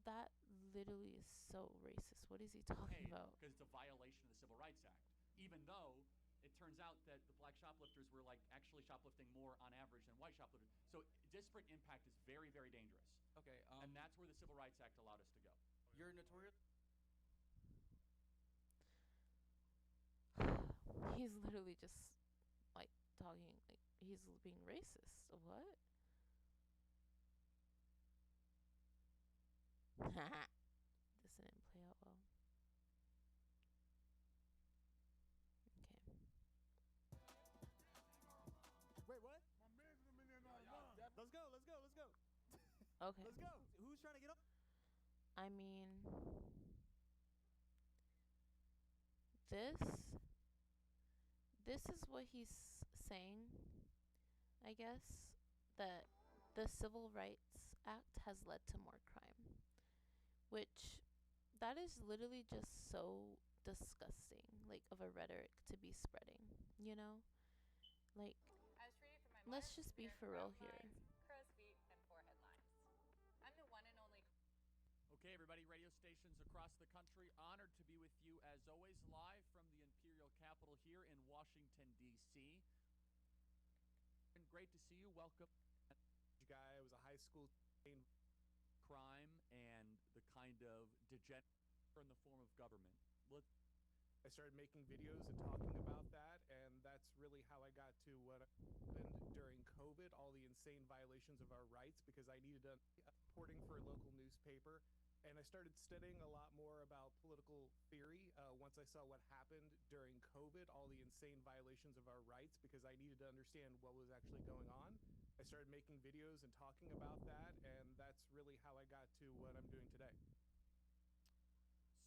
That literally is so racist. What is he talking about? Because it's a violation of the Civil Rights Act, even though it turns out that the black shoplifters were like actually shoplifting more on average than white shoplifters. So disparate impact is very, very dangerous. Okay. And that's where the Civil Rights Act allowed us to go. You're notorious. He's literally just like talking, like he's being racist. What? This didn't play out well. Okay. Wait, what? My man's in a minute on the line. Let's go. Okay. Let's go. Who's trying to get up? I mean, this is what he's saying, I guess, that the Civil Rights Act has led to more crime. which that is literally just so disgusting, like of a rhetoric to be spreading, you know? Like, I was reading for my let's marks, just be beer for real here. lines, crow's feet, and poor headlines. I'm the one and only. Okay, everybody, radio stations across the country, honored to be with you as always, live from the Imperial Capital here in Washington, D.C. And great to see you. Welcome. Guy, I was a high school Crime and the kind of degeneration in the form of government. I started making videos and talking about that, and that's really how I got to what happened during COVID, all the insane violations of our rights, because I needed reporting for a local newspaper. And I started studying a lot more about political theory once I saw what happened during COVID, all the insane violations of our rights, because I needed to understand what was actually going on. I started making videos and talking about that, and that's really how I got to what I'm doing today.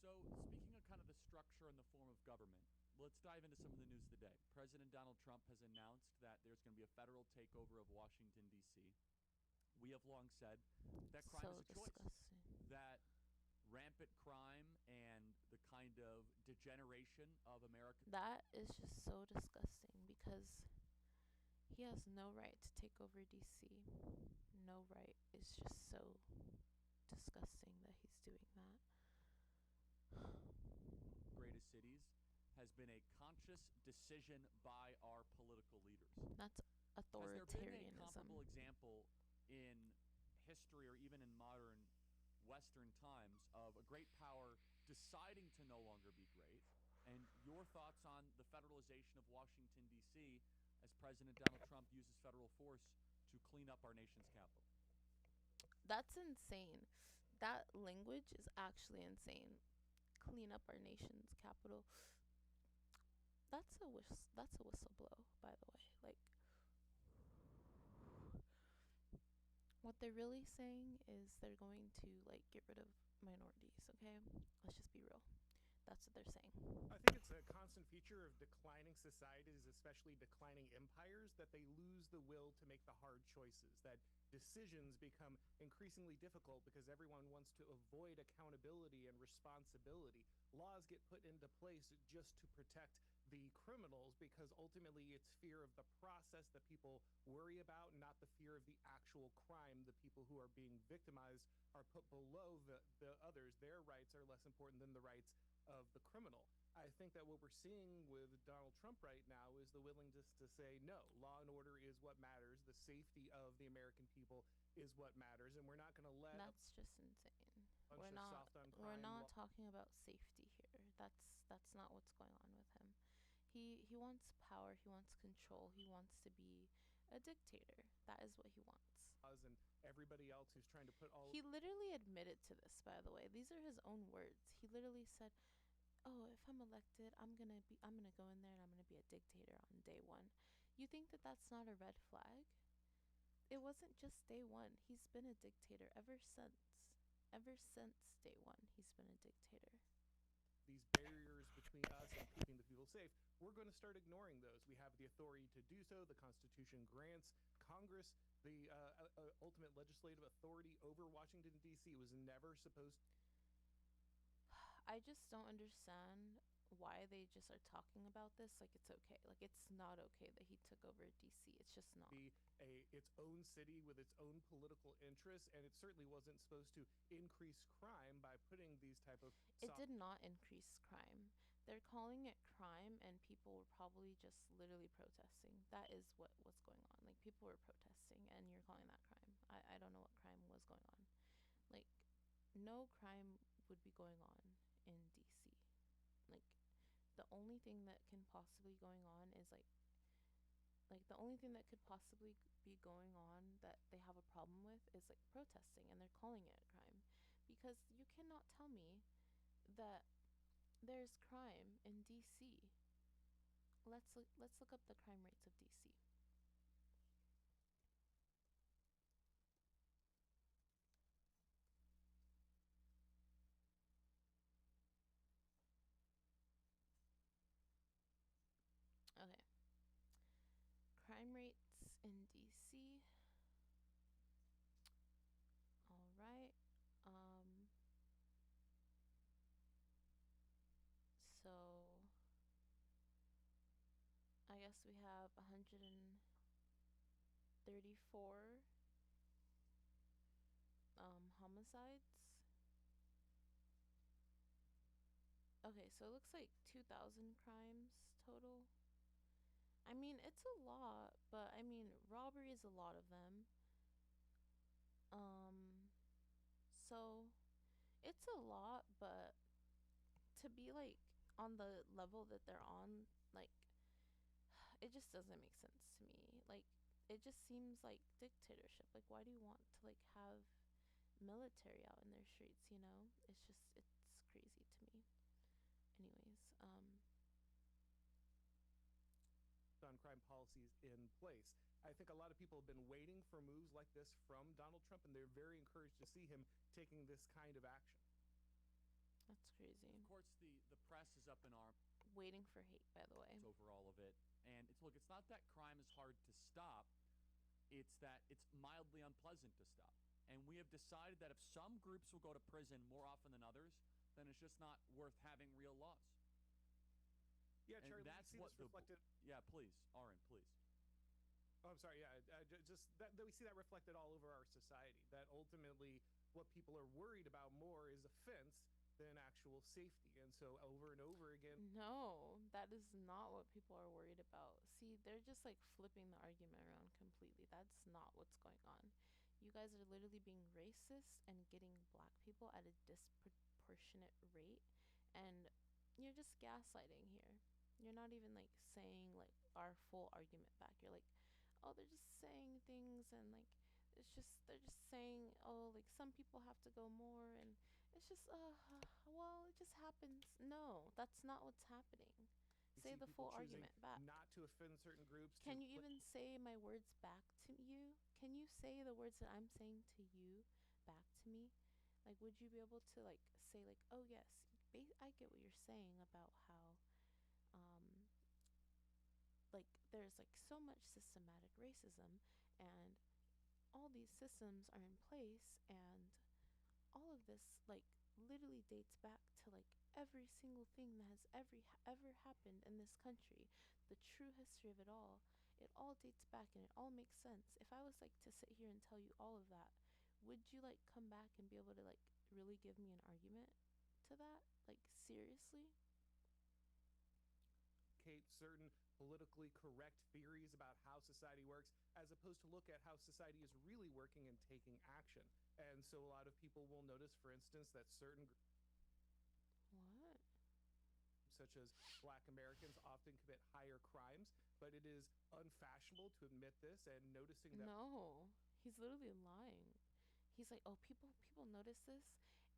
So, speaking of kind of the structure and the form of government, let's dive into some of the news of the day. President Donald Trump has announced that there's going to be a federal takeover of Washington, D.C. We have long said that crime is a choice, that rampant crime and the kind of degeneration of America. That is just so disgusting because he has no right to take over DC. No right. It's just so disgusting that he's doing that. Greatest cities has been a conscious decision by our political leaders. That's authoritarianism. Has there been a comparable example in history or even in modern Western times of a great power deciding to no longer be great? And your thoughts on the federalization of Washington, D.C. as President Donald Trump uses federal force to clean up our nation's capital? That's insane. That language is actually insane. Clean up our nation's capital. That's a whistle blow, by the way. Like, what they're really saying is they're going to like get rid of minorities, okay? Let's just be real. That's what they're saying. I think it's a constant feature of declining societies, especially declining empires, that they lose the will to make the hard choices, that decisions become increasingly difficult because everyone wants to avoid accountability and responsibility. Laws get put into place just to protect the criminals because ultimately it's fear of the process that people worry about, not the fear of the actual crime. The people who are being victimized are put below the others. Their rights are less important than the rights of the criminal. I think that what we're seeing with Donald Trump right now is the willingness to say, no, law and order is what matters. The safety of the American people is what matters. And we're not going to let That's just insane. bunch We're of not soft on we're crime not talking about safety here. That's not what's going on with him. He wants power, he wants control, he wants to be a dictator. That is what he wants. laws and everybody else who's trying to put all He literally admitted to this, by the way. These are his own words. He literally said, "Oh, if I'm elected, I'm going to go in there and I'm going to be a dictator on day 1." You think that that's not a red flag? It wasn't just day 1. He's been a dictator ever since. Ever since day 1, he's been a dictator. these barriers between us and keeping the people safe, we're going to start ignoring those. We have the authority to do so. The Constitution grants Congress the ultimate legislative authority over Washington, D.C. It was never supposed to. I just don't understand why they just are talking about this like it's okay. Like, it's not okay that he took over DC. It's just not. Be its own city with its own political interests, and it certainly wasn't supposed to increase crime by putting these type of It did not increase crime. They're calling it crime, and people were probably just literally protesting. That is what's going on. Like, people were protesting, and you're calling that crime. I don't know what crime was going on. Like, no crime would be going on in DC. Like, the only thing that can possibly going on is like the only thing that could possibly be going on that they have a problem with is like protesting, and they're calling it a crime, because you cannot tell me that there's crime in DC. Let's look up the crime rates of DC. Okay. Crime rates in DC. All right. guess we have 134 homicides. Okay, so it looks like 2,000 crimes total. I mean, it's a lot, but I mean, robbery is a lot of them. Um, so it's a lot, but to be like on the level that they're on, like, it just doesn't make sense to me. Like, it just seems like dictatorship. Like, why do you want to like have military out in their streets? It's just it's crazy to me. Anyways, on crime policies in place. I think a lot of people have been waiting for moves like this from Donald Trump, and they're very encouraged to see him taking this kind of action. that's crazy. Of course, the press is up in arms Waiting for hate, by the way. over all of it. And it's not that crime is hard to stop, it's that it's mildly unpleasant to stop. And we have decided that if some groups will go to prison more often than others, then it's just not worth having real laws. Yeah, And Charlie, that's we see what this reflected. Yeah, please, Aaron, please. Oh, I'm sorry. Yeah, just that we see that reflected all over our society. That ultimately, what people are worried about more is offense than actual safety. And so, over and over again, No, that is not what people are worried about. See, they're just like flipping the argument around completely. That's not what's going on. You guys are literally being racist and getting black people at a disproportionate rate, and you're just gaslighting here. You're not even like saying like our full argument back. You're like, oh, they're just saying things, and like they're just saying, oh, like some people have to go more, and it's just well, it just happens. No, that's not what's happening. we Say see the people full choosing argument back. not to offend certain groups. Can you even say my words back to you? Can you say the words that I'm saying to you back to me? Like, would you be able to like say like, oh yes, I get what you're saying about how um like there's like so much systematic racism, and all these systems are in place, and all of this like literally dates back to like every single thing that has ever happened in this country, the true history of it all. It all dates back, and it all makes sense. If I was like to sit here and tell you all of that, would you like come back and be able to like really give me an argument to that? Like, seriously? certain politically correct theories about how society works, as opposed to look at how society is really working and taking action. And so a lot of people will notice, for instance, that certain What? such as black Americans often commit higher crimes, but it is unfashionable to admit this, and noticing that No, he's literally lying. He's like, oh, people notice this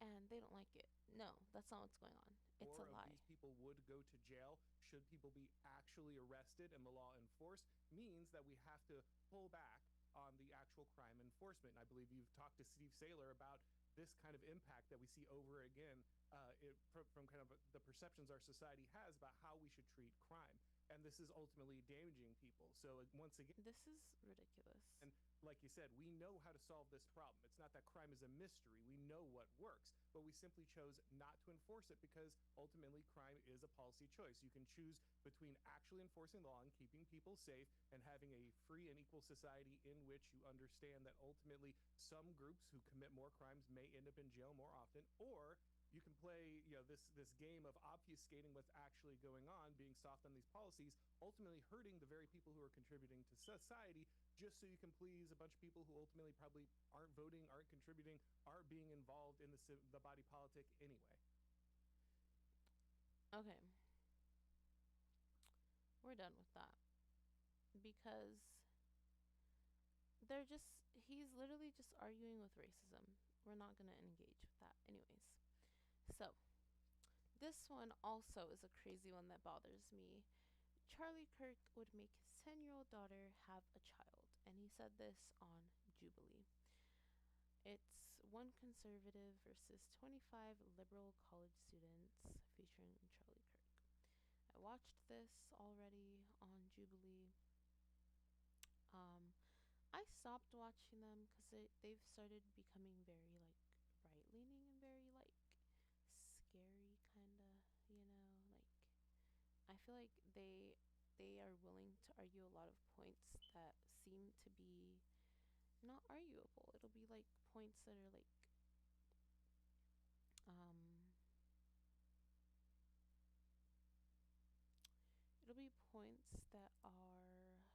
and they don't like it. No, that's not what's going on. It's a more of lie. these people would go to jail should people be actually arrested and the law enforced, means that we have to pull back on the actual crime enforcement. And I believe you've talked to Steve Saylor about this kind of impact that we see over again from kind of the perceptions our society has about how we should treat crime. And this is ultimately damaging people. So once again, This is ridiculous. and like you said, we know how to solve this problem. It's not that crime is a mystery. We know what works, but we simply chose not to enforce it because ultimately crime is a policy choice. You can choose between actually enforcing the law and keeping people safe and having a free and equal society in which you understand that ultimately some groups who commit more crimes may end up in jail more often, or you can play, this game of obfuscating what's actually going on, being soft on these policies, ultimately hurting the very people who are contributing to society, just so you can please a bunch of people who ultimately probably aren't voting, aren't contributing, aren't being involved in the body politic anyway. Okay. We're done with that. Because he's literally just arguing with racism. We're not going to engage with that. Anyways. So, this one also is a crazy one that bothers me. Charlie Kirk would make his 10-year-old daughter have a child, and he said this on Jubilee. It's one conservative versus 25 liberal college students featuring Charlie Kirk. I watched this already on Jubilee. I stopped watching them because they've started becoming very like right leaning and very like scary, kind of, like I feel like they they are willing to argue a lot of points that seem to be not arguable. It'll be like points that are like um it'll be points that are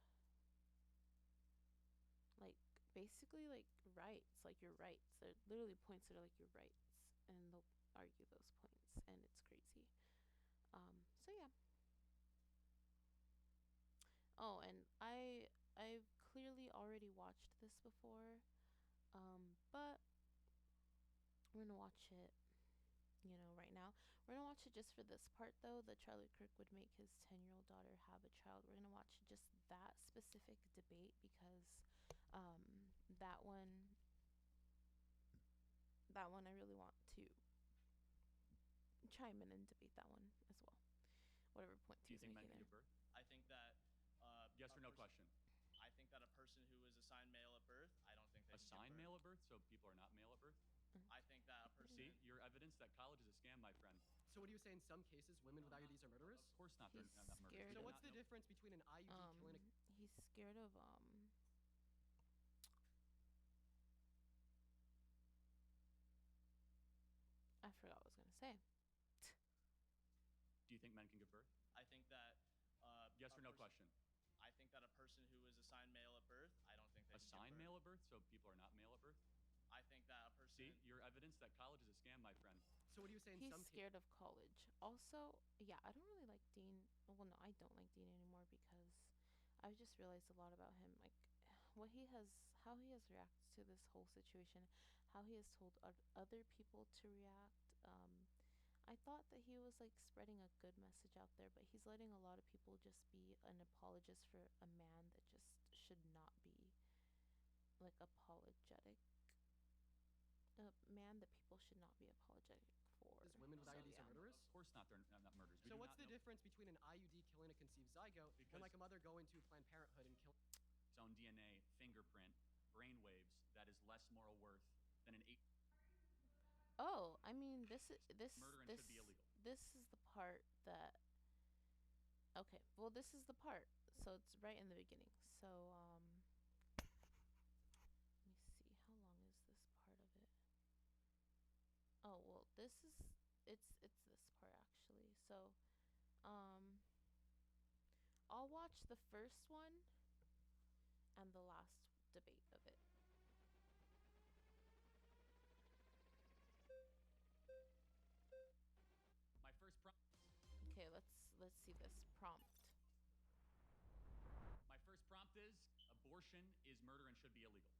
like basically like rights, like your rights. They're literally points that are like your rights, and they'll argue those points, and it's crazy. So yeah. Oh, and I've clearly already watched this before, but we're gonna watch it, right now. We're gonna watch it just for this part though. That Charlie Kirk would make his 10-year-old daughter have a child. We're gonna watch just that specific debate because that one I really want to chime in and debate that one as well. Whatever points Do you he's think men making can there. give birth? I think that. Yes or no question? I think that a person who is assigned male at birth, I don't think they can Assigned give birth. male at birth, so people are not male at birth? I think that a person. See, your evidence that college is a scam, my friend. So what do you say in some cases women with IUDs are murderers? Of course not. He's They're not murderers. scared We So do what's not the know. difference between an IUD killing a He's scared of I forgot what I was gonna say. Do you think men can give birth? I think that. Yes a or no person- question? I think that a person who is assigned male at birth, I don't think they Assigned can give male birth. at birth, so people are not male at birth? I think that a person. See, your evidence that college is a scam, my friend. So what do you say in He's some scared of college. Also, yeah, I don't really like Dean. Well, no, I don't like Dean anymore because I've just realized a lot about him. Like, how he has reacted to this whole situation, how he has told other people to react. I thought that he was like spreading a good message out there, but he's letting a lot of people just be an apologist for a man that just should not be like apologetic. A man that people should not be apologetic for. cases women with So, IUDs yeah. are murderers? Of course not. They're not murderers. We So do what's not the know difference between an IUD killing a conceived zygote Because- and like a mother going to Planned Parenthood and killing? its own DNA, fingerprint, brain waves that is less moral worth than an 8. Oh, I mean, this Murder and this should be illegal. this is the part that. Okay, well, this is the part. So it's right in the beginning. So let me see. How long is this part of it? Oh well, this is it's this part actually. So, I'll watch the first one and the last debate of it. My first prompt. Okay, let's see this prompt. My first prompt is abortion is murder and should be illegal.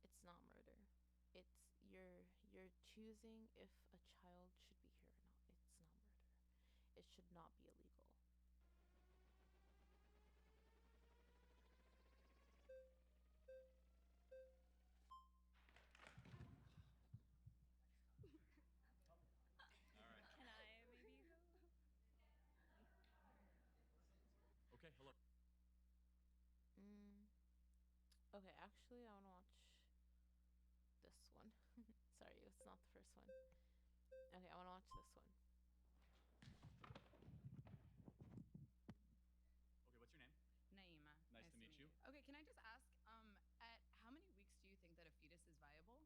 It's not murder. It's you're choosing if a child should be here or not. It's not murder. It should not be illegal. All right. Can I maybe go? Okay, hello. Okay, actually, I want to watch this one. Sorry, it's not the first one. Okay, I want to watch this one. Okay, what's your name? Naima. Nice to meet you. Okay, can I just ask, at how many weeks do you think that a fetus is viable?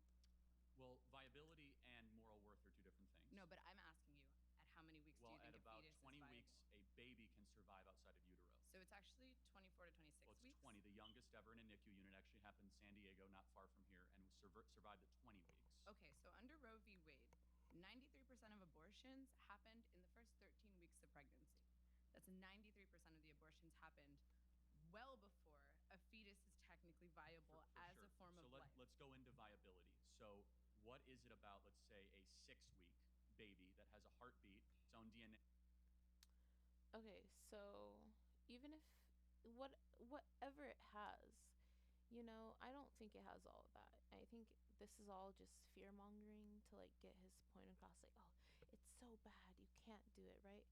Well, viability and moral worth are two different things. No, but I'm asking you, at how many weeks Well, do you at think about a fetus 20 is viable? weeks, a baby can survive outside of utero. So it's actually 24 to 26 Well, it's weeks? 20. The youngest ever in a NICU unit actually happened in San Diego, not far from here, and survived at 20 weeks. Okay, so under Roe v. Wade, 93% of abortions happened in the first 13 weeks of pregnancy. That's 93% of the abortions happened well before a fetus is technically viable For as sure. a form so of life. let's go into viability. So what is it about, let's say, a 6-week baby that has a heartbeat, its own DNA? Okay, so even if whatever it has, I don't think it has all of that. I think this is all just fear mongering to like get his point across. Like, oh, it's so bad, you can't do it, right?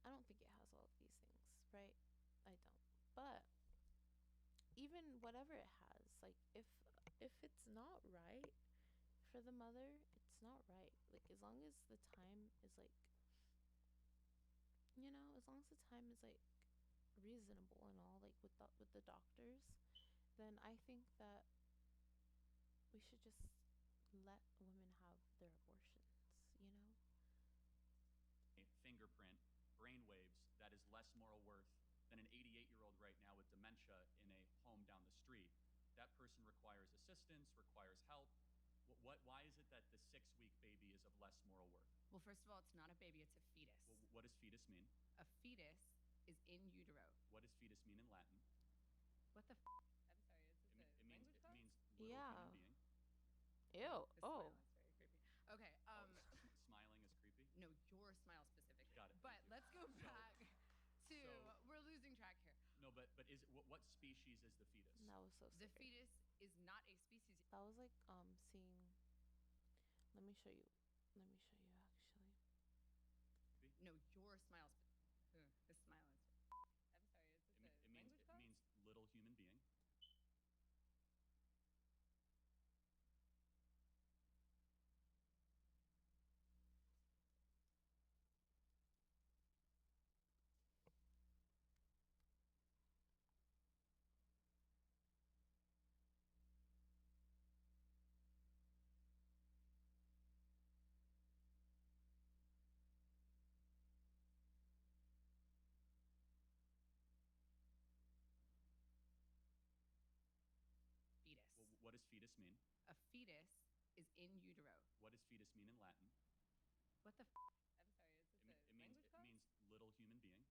I don't think it has all of these things, right? I don't. But even whatever it has, like if it's not right for the mother, it's not right. Like as long as the time is like as long as the time is like reasonable and all, like with the doctors, then I think that we should just let women have their abortions, you know? A fingerprint, brain waves that is less moral worth than an 88-year-old right now with dementia in a home down the street. That person requires assistance, requires help. Why is it that the 6-week baby is of less moral worth? Well, first of all, it's not a baby, it's a fetus. Well, what does fetus mean? A fetus is in utero. What does fetus mean in Latin? What the I'm sorry, is this It a means language class? little Yeah. human being. Ew. The Oh. smile is very creepy. Okay, Smiling is creepy. no, your smile specifically. Got it, But thank you. let's go back to, so- we're losing track here. No, but is what species is the fetus? That was so The scary. fetus is not a species. That was like seeing. Let me show you. Let me show you actually. No, your smile. The smile is. I'm sorry, is this a language class? It means little human being. Fetus. Well, what does fetus mean? A fetus is in utero. What does fetus mean in Latin? What the I'm sorry, is this a language class? It means little human being.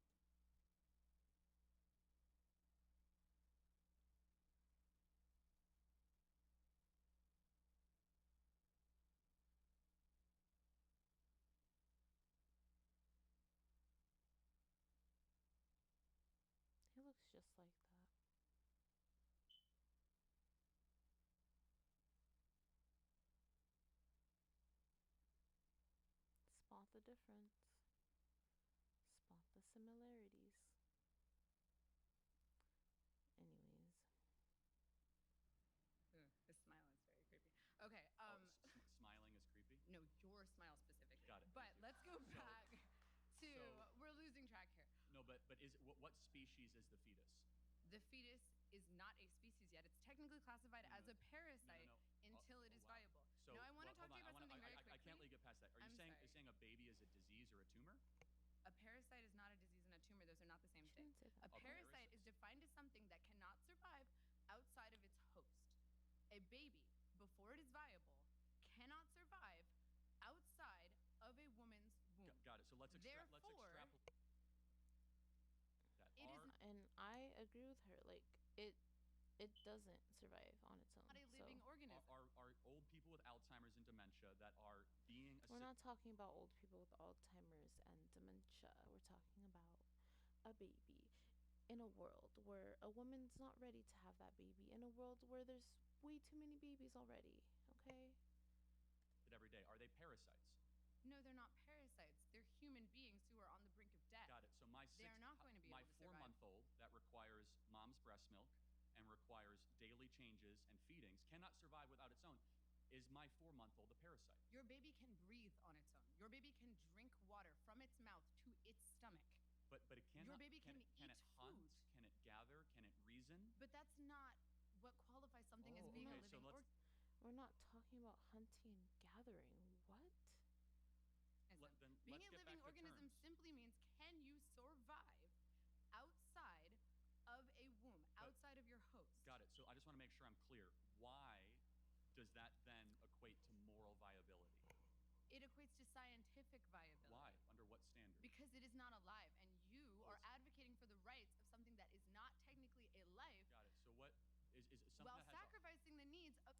He looks just like that. Spot the difference. Spot the similarities. Anyways. The smile is very creepy. Okay, Smiling is creepy. no, your smile specifically. Got it, But thank you. let's go back to, we're losing track here. No, but is what species is the fetus? The fetus is not a species yet. It's technically classified as a parasite until it is wow. viable. So, now, I want to talk to you about something very quickly. I can't let you get past that. Are you saying a baby is a disease or a tumor? A parasite is not a disease and a tumor. Those are not the same thing. Shouldn't say A that. parasite is defined as something that cannot survive outside of its host. A baby, before it is viable, cannot survive outside of a woman's womb. Got it. So let's extrapolate that. It is And I agree with her. Like it doesn't survive on its own. not a living organism. Are old people with Alzheimer's and dementia that are being We're not talking about old people with Alzheimer's and dementia. We're talking about a baby in a world where a woman's not ready to have that baby, in a world where there's way too many babies already, okay? every day. Are they parasites? No, they're not parasites. They're human beings who are on the brink of death. Got it. So my They're not going to be my able to survive. 4-month-old that requires mom's breast milk and requires daily changes and feedings cannot survive without its own. Is my 4-month-old a parasite? Your baby can breathe on its own. Your baby can drink water from its mouth to its stomach. But it cannot. Your baby can it eat hunt? food. Can it gather? Can it reason? But that's not what qualifies something as Oh, being okay, a so living let's- organism. We're not talking about hunting and gathering. What? Then Being let's a get living back to organism terms. simply means, can you survive outside of a womb, outside of your host? Got it. So I just want to make sure I'm clear. Why does that then equate to moral viability? It equates to scientific viability. Why? Under what standard? Because it is not alive, and you are advocating for the rights of something that is not technically a life. Got it. So what is it something while that has sacrificing the needs of.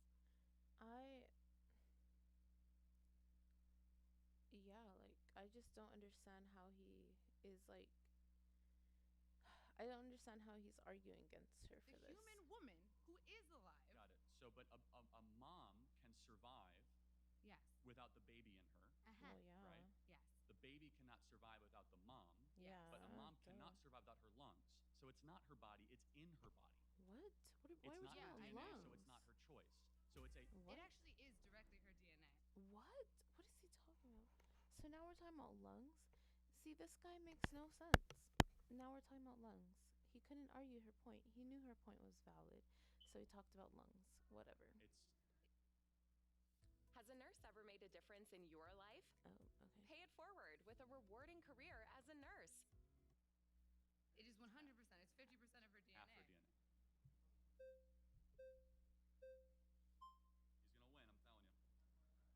Yeah, like, I just don't understand how he is, like, I don't understand how he's arguing against her The for this. human woman who is alive. Got it. So, but a mom can survive Yes. without the baby in her, Uh-huh. Well, yeah. right? Yes. The baby cannot survive without the mom. Yeah. But a mom duh. cannot survive without her lungs. So it's not her body, it's in her body. What? Why It's are we not talking her about DNA, lungs? so it's not her choice. So it's a What? It actually is directly her DNA. What? What is he talking about? So now we're talking about lungs? See, this guy makes no sense. Now we're talking about lungs. he couldn't argue her point. He knew her point was valid, so he talked about lungs, whatever. It's Has a nurse ever made a difference in your life? Oh, okay. Pay it forward with a rewarding career as a nurse. It is 100%. It's 50% of her DNA. half her DNA.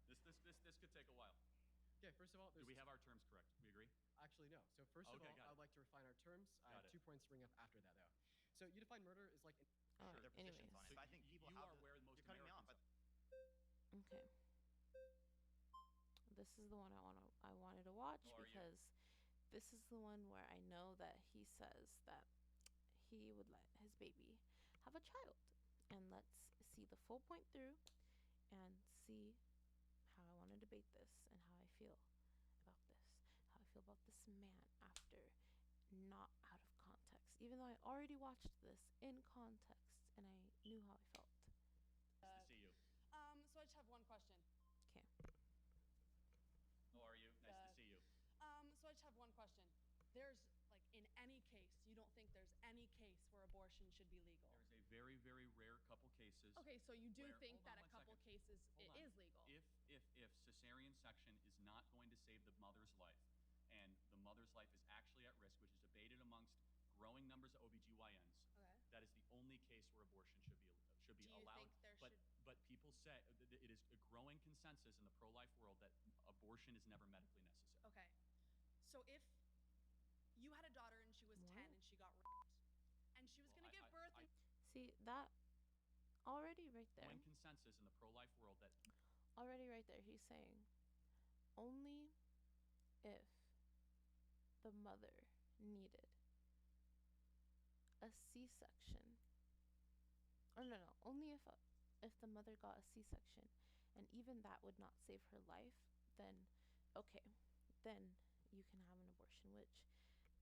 He's gonna win, I'm telling you. This could take a while. Okay, first of all, Do we have our terms correct? We agree? Actually, no. So first of Okay, all, got I it. would like to refine our terms. I Got have it. 2 points to bring up after that, though. So you define murder as like Alright, Their positions anyways. on it. But I think people you have are the- where most you're cutting me off. Americans Okay. This is the one I wanted to watch Oh, are you? because this is the one where I know that he says that he would let his baby have a child. And let's see the full point through and see how I want to debate this and how I feel about this. How I feel about this man after not out of context. Even though I already watched this in context and I knew how I felt. Nice to see you. So I just have one question. Okay. How are you? Nice to see you. So I just have one question. There's, like, in any case, you don't think there's any case where abortion should be legal? There's a very, very rare couple cases. Okay, so you do where- think hold that on a one couple second. cases Hold it on. is legal? If cesarean section is not going to save the mother's life, and the mother's life is actually at risk, which is debated amongst growing numbers of OBGYNs, Okay. that is the only case where abortion should be Do you allowed. think there but should- but people say it is a growing consensus in the pro-life world that abortion is never medically necessary. Okay. So if you had a daughter and she was 10 What? and she got raped, and she was Well, going to I- give birth I- and See, that already right there. Growing consensus in the pro-life world that Already right there, he's saying only if the mother needed a C-section. Or no, only if the mother got a C-section, and even that would not save her life, then okay, then you can have an abortion, which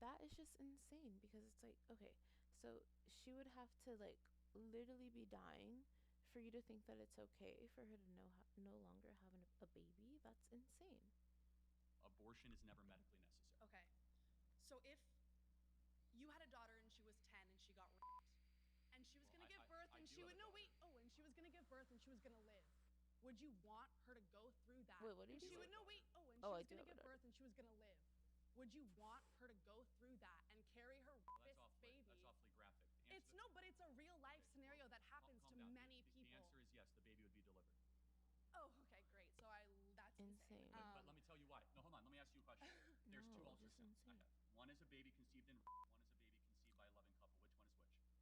that is just insane because it's like, okay, so she would have to like literally be dying for you to think that it's okay for her to no longer have a baby. That's insane. abortion is never medically necessary. Okay. So if you had a daughter and she was 10 and she got raped, and she was Well, going to give I- birth I and do she have would a no daughter. wait, and she was going to give birth and she was going to live. Would you want her to go through that? Wait, what did and you she say? would no wait, and Oh, I she was do going to have a give daughter. birth and she was going to live. Would you want her to go through that and carry her Well, rapist baby? That's awfully graphic. The It's answer- no, but it's a real life Okay, scenario that calm- happens calm to down. many The people. answer is yes. The baby would be delivered. Oh, okay, great. So that's Insane. But let me tell you why. No, hold on. Let me ask you a question. There's two No, just ultrasounds. I insane. have. One is a baby conceived in. One is a baby conceived by a loving couple. Which one is which?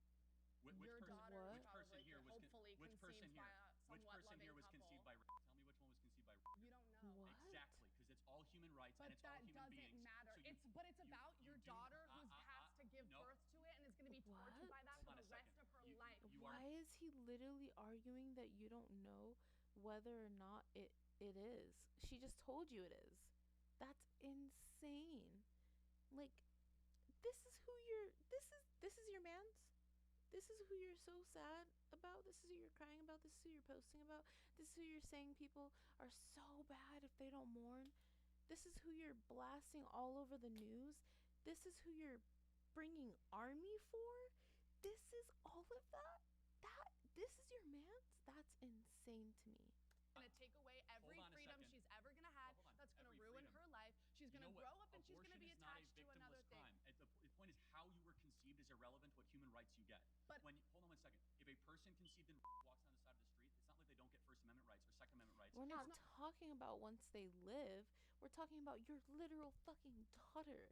Which Your person? daughter What? Which person probably here was? hopefully Which person conceived here? by a Which somewhat person here loving was conceived couple. by? Tell me which one was conceived by. You don't know. What? Exactly, because it's all human rights But and it's all that human doesn't beings. matter. So It's about you your do- daughter who's has to give no. birth to it and is going to be tortured by that What? for Hold on the a rest second. of her You- life. you are- Why is he literally arguing that you don't know whether or not it is? She just told you it is. That's insane. Like, this is your man's. This is who you're so sad about. This is who you're crying about. This is who you're posting about. This is who you're saying people are so bad if they don't mourn. This is who you're blasting all over the news. This is who you're bringing army for. This is all of that. This is your man's. That's insane to me. Going to take away every Hold on a freedom second. she's ever going to have. Well, hold on. That's going to Every ruin freedom. her life. She's going to You know what? grow up and she's going to be Abortion is not a attached to another victimless thing. crime. The point is how you were conceived is irrelevant. What human rights you get. But- Hold on one second. If a person conceived in walks down the side of the street, it's not like they don't get First Amendment rights or Second Amendment rights. We're not talking about once they live. We're talking about your literal fucking daughter.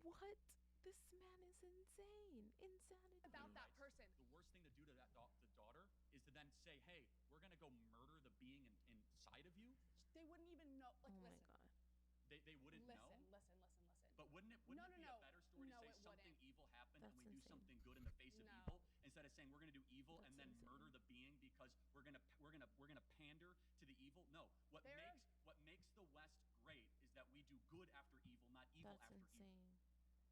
What? This man is insane. Insanity. About that rights. person. The worst thing to do to that the daughter is to then say, "Hey, we're gonna go murder the being inside of you." They wouldn't even know. Like, Oh my listen. god. They wouldn't know. Listen. But wouldn't it No, be no. a better story No, to say it something wouldn't. evil happened That's and we do insane. something good in the face of No. evil instead of saying we're going to do evil and That's then insane. murder the being because we're going to pander to the evil? No. What makes the West great is that we do good after evil, not evil That's after evil. insane.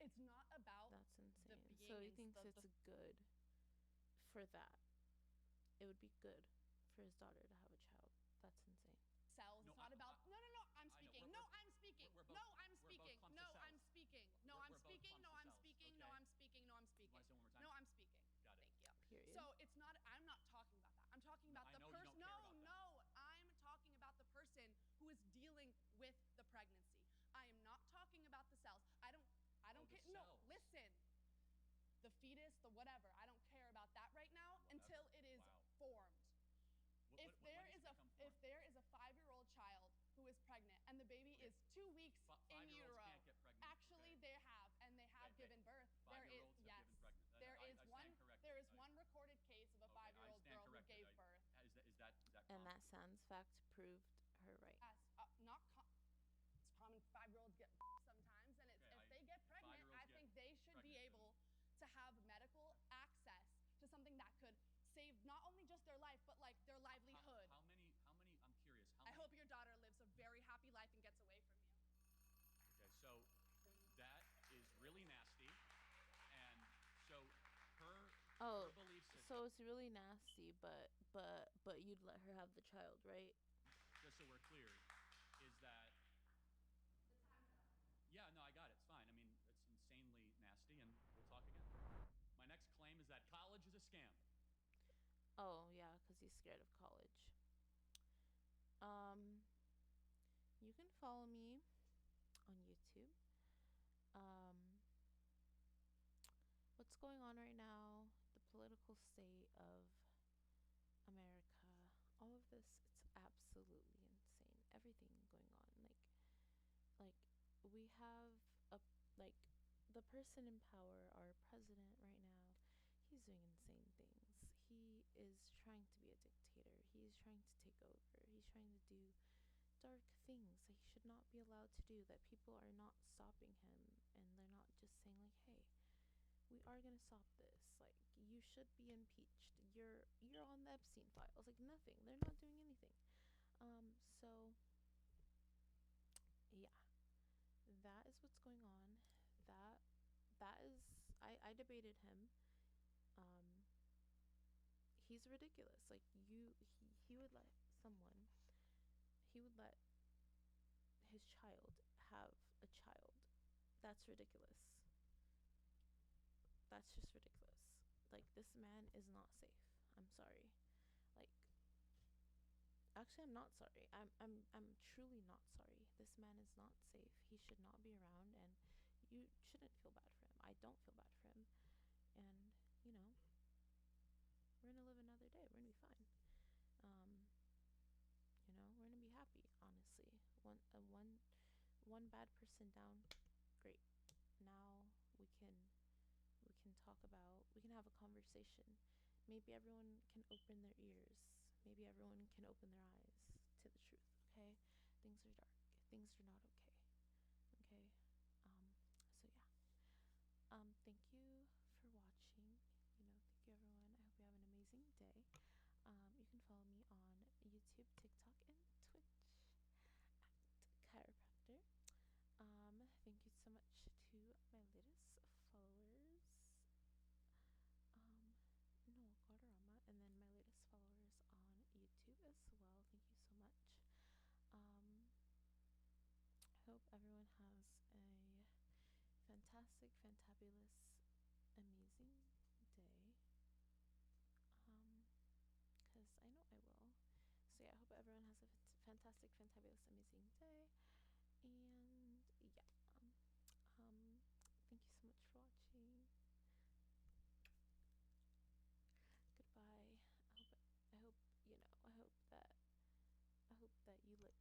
It's not about That's insane. being So he and thinks the- it's good for that. It would be good for his daughter to have a child. That's insane. cells. No, It's not about. No. I'm I know. speaking. We're No, both- I'm speaking. we're both- No, I'm we're both speaking. clumps No, of I'm cells. speaking. No, We're I'm both speaking. clumps No, of I'm cells, speaking. No, okay? I'm speaking. No, I'm speaking. So was dealing with the pregnancy. I am not talking about the cells. I don't care. No, cells. listen. The fetus, the whatever. I don't care about that right now until it is formed. If there is a 5-year-old child who is pregnant and the baby is 2 weeks in utero, can't get pregnant. actually they have given birth. There is 5-year-olds have given pregnant. There is I one. stand corrected. There is one recorded case of a 5-year-old girl who gave birth. Is that And common? that sans fact proved her right. Yes, it's common. 5-year-olds get sometimes, and if they get pregnant, I think they should be able to have medical access to something that could save not only just their life, but like their livelihood. How many? I'm curious. I hope your daughter lives a very happy life and gets away from you. Okay, so that is really nasty, and so her belief system. So it's really nasty, but you'd let her have the child, right? Just so we're clear, is that? Yeah, no, I got it. It's fine. I mean, it's insanely nasty, and we'll talk again. My next claim is that college is a scam. Oh, yeah, because he's scared of college. You can follow me on YouTube. What's going on right now, the political state of America, all of this, it's absolutely insane. Everything going on. Like we have the person in power, our president right now, he's doing insane things. He is trying to be a dictator. He's trying to take over. He's trying to do dark things that he should not be allowed to do, that people are not stopping him, and they're not just saying like, hey, we are gonna stop this. Like, you should be impeached. You're on the Epstein files. Like, nothing. They're not doing anything. So yeah, that is what's going on. That is, I debated him. He's ridiculous. Like, he would let his child have a child. That's ridiculous. That's just ridiculous. Like, this man is not safe. I'm sorry. Like, actually, I'm not sorry. I'm truly not sorry. This man is not safe. He should not be around, and you shouldn't feel bad for him. I don't feel bad for him. And, we're gonna live another day. We're gonna be fine. We're gonna be happy, honestly. One bad person down, great. Now we can have a conversation. Maybe everyone can open their ears. Maybe everyone can open their eyes to the truth, okay? Things are dark. Things are not okay. Okay? So yeah. Thank you for watching. Thank you everyone. I hope you have an amazing day. You can follow me on YouTube, TikTok, and Twitch at Chiropractor. Thank you so much to my latest followers. No, Guadarrama, and then my latest followers on YouTube as well. Thank you so much. I hope everyone has a fantastic, fantabulous, amazing day. Because I know I will. So yeah, I hope everyone has a fantastic, fantabulous, amazing day. And yeah, thank you so much for watching. Goodbye. I hope that you look